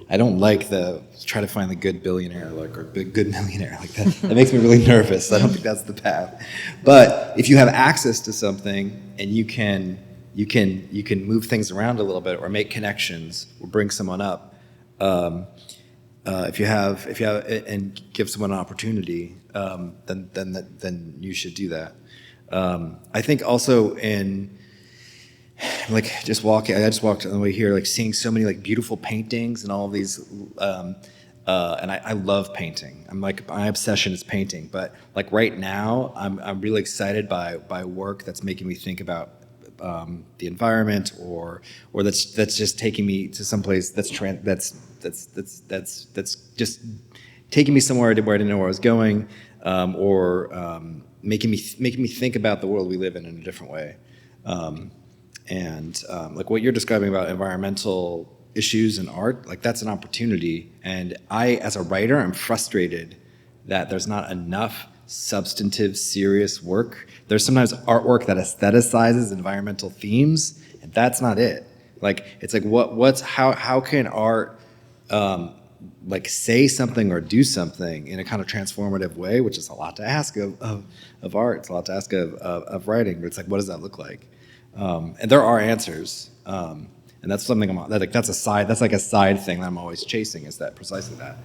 I don't like the try to find the good billionaire or good millionaire like that. That makes me really nervous. I don't think that's the path. But if you have access to something and you can move things around a little bit or make connections or bring someone up, if you have and give someone an opportunity, then you should do that. I think also in I just walked on the way here, like seeing so many like beautiful paintings and all of these, and I love painting. My obsession is painting. But like right now, I'm really excited by work that's making me think about the environment, or that's just taking me to someplace that's just taking me somewhere where I didn't know where I was going, or making me think about the world we live in a different way. And like what you're describing about environmental issues in art, like that's an opportunity. And I, as a writer, am frustrated that there's not enough substantive, serious work. There's sometimes artwork that aestheticizes environmental themes, and that's not it. Like it's like how can art like say something or do something in a kind of transformative way, which is a lot to ask of art. It's a lot to ask of writing, but it's like, what does that look like? And there are answers, and that's something that's like a side thing that I'm always chasing, is that precisely that.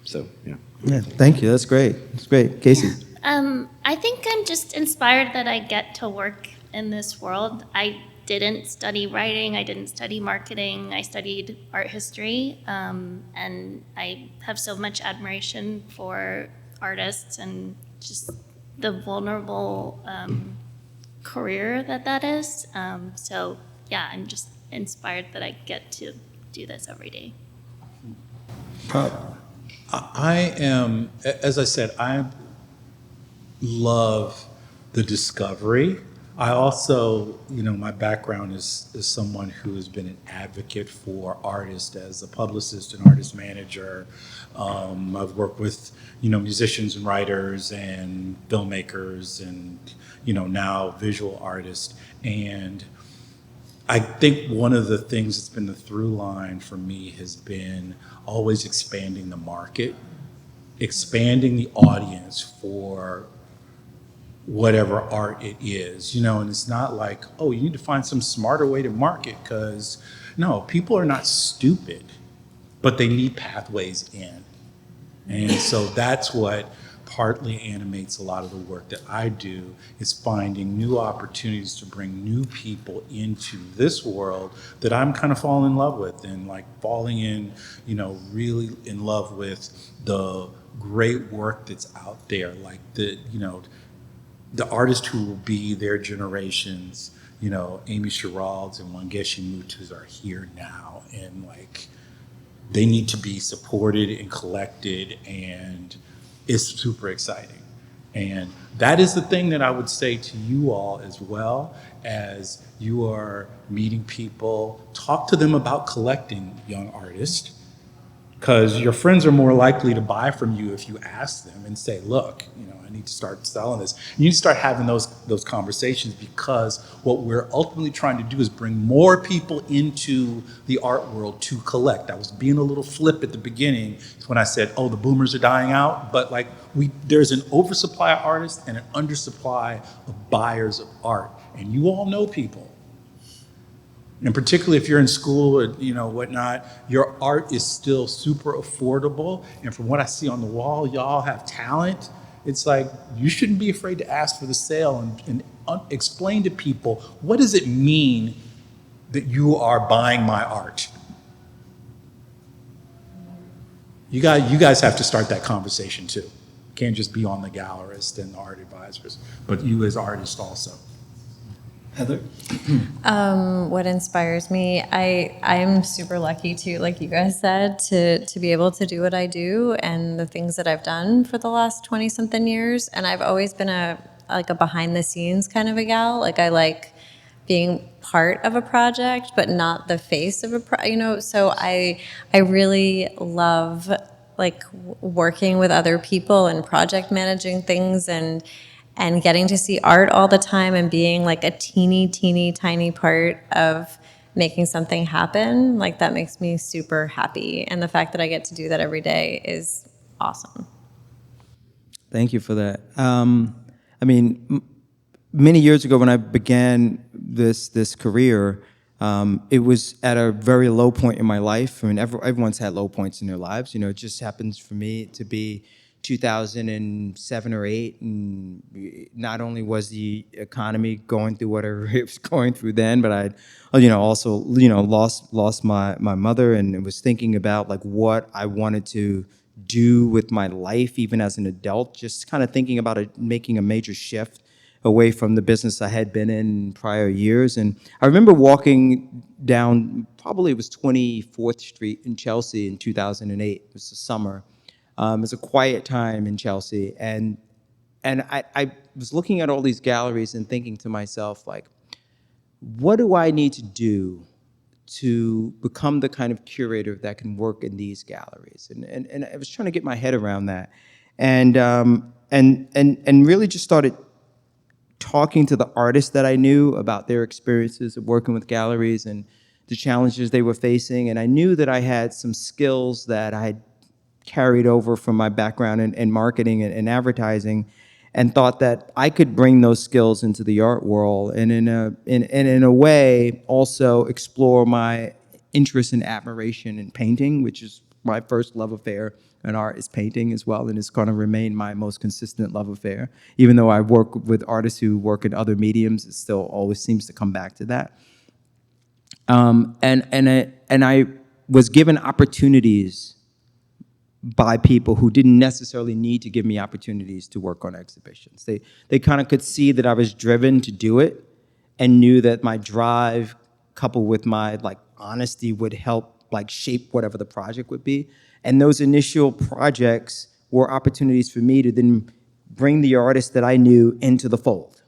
So yeah. Yeah, thank you. That's great. That's great, Casey. I think I'm just inspired that I get to work in this world. I didn't study writing, I didn't study marketing, I studied art history, and I have so much admiration for artists and just the vulnerable career that is. So yeah, I'm just inspired that I get to do this every day. I am, as I said, I love the discovery. I also, my background is someone who has been an advocate for artists as a publicist and artist manager. I've worked with, musicians and writers and filmmakers and, now visual artists. And I think one of the things that's been the through line for me has been always expanding the market, expanding the audience for whatever art it is, and it's not like, oh, you need to find some smarter way to market, because no, people are not stupid, but they need pathways in. And so that's what partly animates a lot of the work that I do, is finding new opportunities to bring new people into this world that I'm kind of falling in love with, and like falling in, really in love with the great work that's out there, like the artists who will be their generations, Amy Sherald's and Wangechi Mutu's are here now, and like they need to be supported and collected, and it's super exciting. And that is the thing that I would say to you all, as well as you are meeting people, talk to them about collecting, young artists, because your friends are more likely to buy from you if you ask them and say, look, I need to start selling this. You need to start having those conversations, because what we're ultimately trying to do is bring more people into the art world to collect. I was being a little flip at the beginning when I said, oh, the boomers are dying out, but like there's an oversupply of artists and an undersupply of buyers of art. And you all know people. And particularly if you're in school or, whatnot, your art is still super affordable. And from what I see on the wall, y'all have talent. It's like, you shouldn't be afraid to ask for the sale and explain to people, what does it mean that you are buying my art? You guys have to start that conversation too. Can't just be on the gallerist and the art advisors, but you as artists also. Heather? What inspires me, I'm super lucky to, like you guys said, to be able to do what I do and the things that I've done for the last 20 something years. And I've always been a behind the scenes kind of a gal. Like, I like being part of a project, but not the face of so I really love like working with other people and project managing things and getting to see art all the time and being like a teeny tiny part of making something happen. Like, that makes me super happy. And the fact that I get to do that every day is awesome. Thank you for that. Many years ago when I began this career, it was at a very low point in my life. Everyone's had low points in their lives. It just happens for me to be 2007 or 8, and not only was the economy going through whatever it was going through then, but I'd also lost my mother, and was thinking about like what I wanted to do with my life even as an adult, just kind of thinking about making a major shift away from the business I had been in prior years. And I remember walking down, probably it was 24th Street in Chelsea in 2008. It was the summer. It was a quiet time in Chelsea, and I was looking at all these galleries and thinking to myself, like, what do I need to do to become the kind of curator that can work in these galleries? And I was trying to get my head around that, and really just started talking to the artists that I knew about their experiences of working with galleries and the challenges they were facing. And I knew that I had some skills that I had carried over from my background in marketing and advertising, and thought that I could bring those skills into the art world, and in a way also explore my interest and admiration in painting, which is my first love affair in art, is painting as well, and it's going to remain my most consistent love affair. Even though I work with artists who work in other mediums, it still always seems to come back to that. And I was given opportunities by people who didn't necessarily need to give me opportunities to work on exhibitions. They kind of could see that I was driven to do it and knew that my drive coupled with my like honesty would help like shape whatever the project would be. And those initial projects were opportunities for me to then bring the artists that I knew into the fold.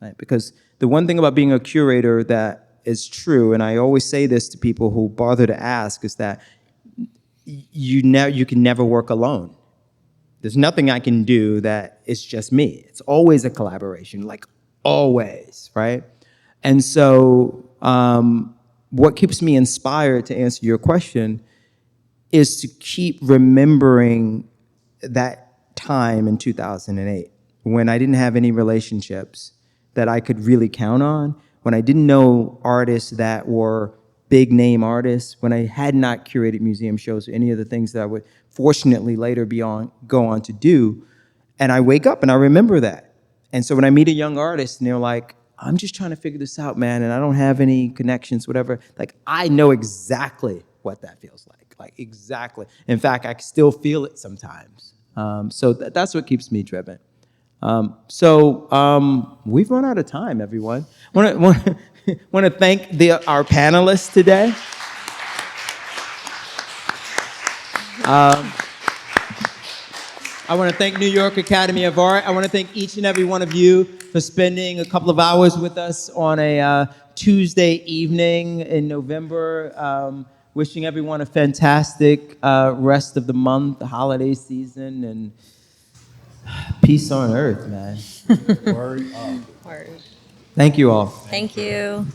Right? Because the one thing about being a curator that is true, and I always say this to people who bother to ask, is that you can never work alone. There's nothing I can do that is just me. It's always a collaboration, like always, right? And so what keeps me inspired, to answer your question, is to keep remembering that time in 2008 when I didn't have any relationships that I could really count on, when I didn't know artists that were big name artists, when I had not curated museum shows or any of the things that I would fortunately later go on to do. And I wake up and I remember that. And so when I meet a young artist and they're like, I'm just trying to figure this out, man, and I don't have any connections, whatever, like I know exactly what that feels like exactly. In fact, I still feel it sometimes. So that's what keeps me driven. We've run out of time, everyone. Want to thank our panelists today. I want to thank New York Academy of Art. I want to thank each and every one of you for spending a couple of hours with us on a Tuesday evening in November. Wishing everyone a fantastic rest of the month, the holiday season, and peace on earth, man. Word up. Word. Thank you all. Thank you.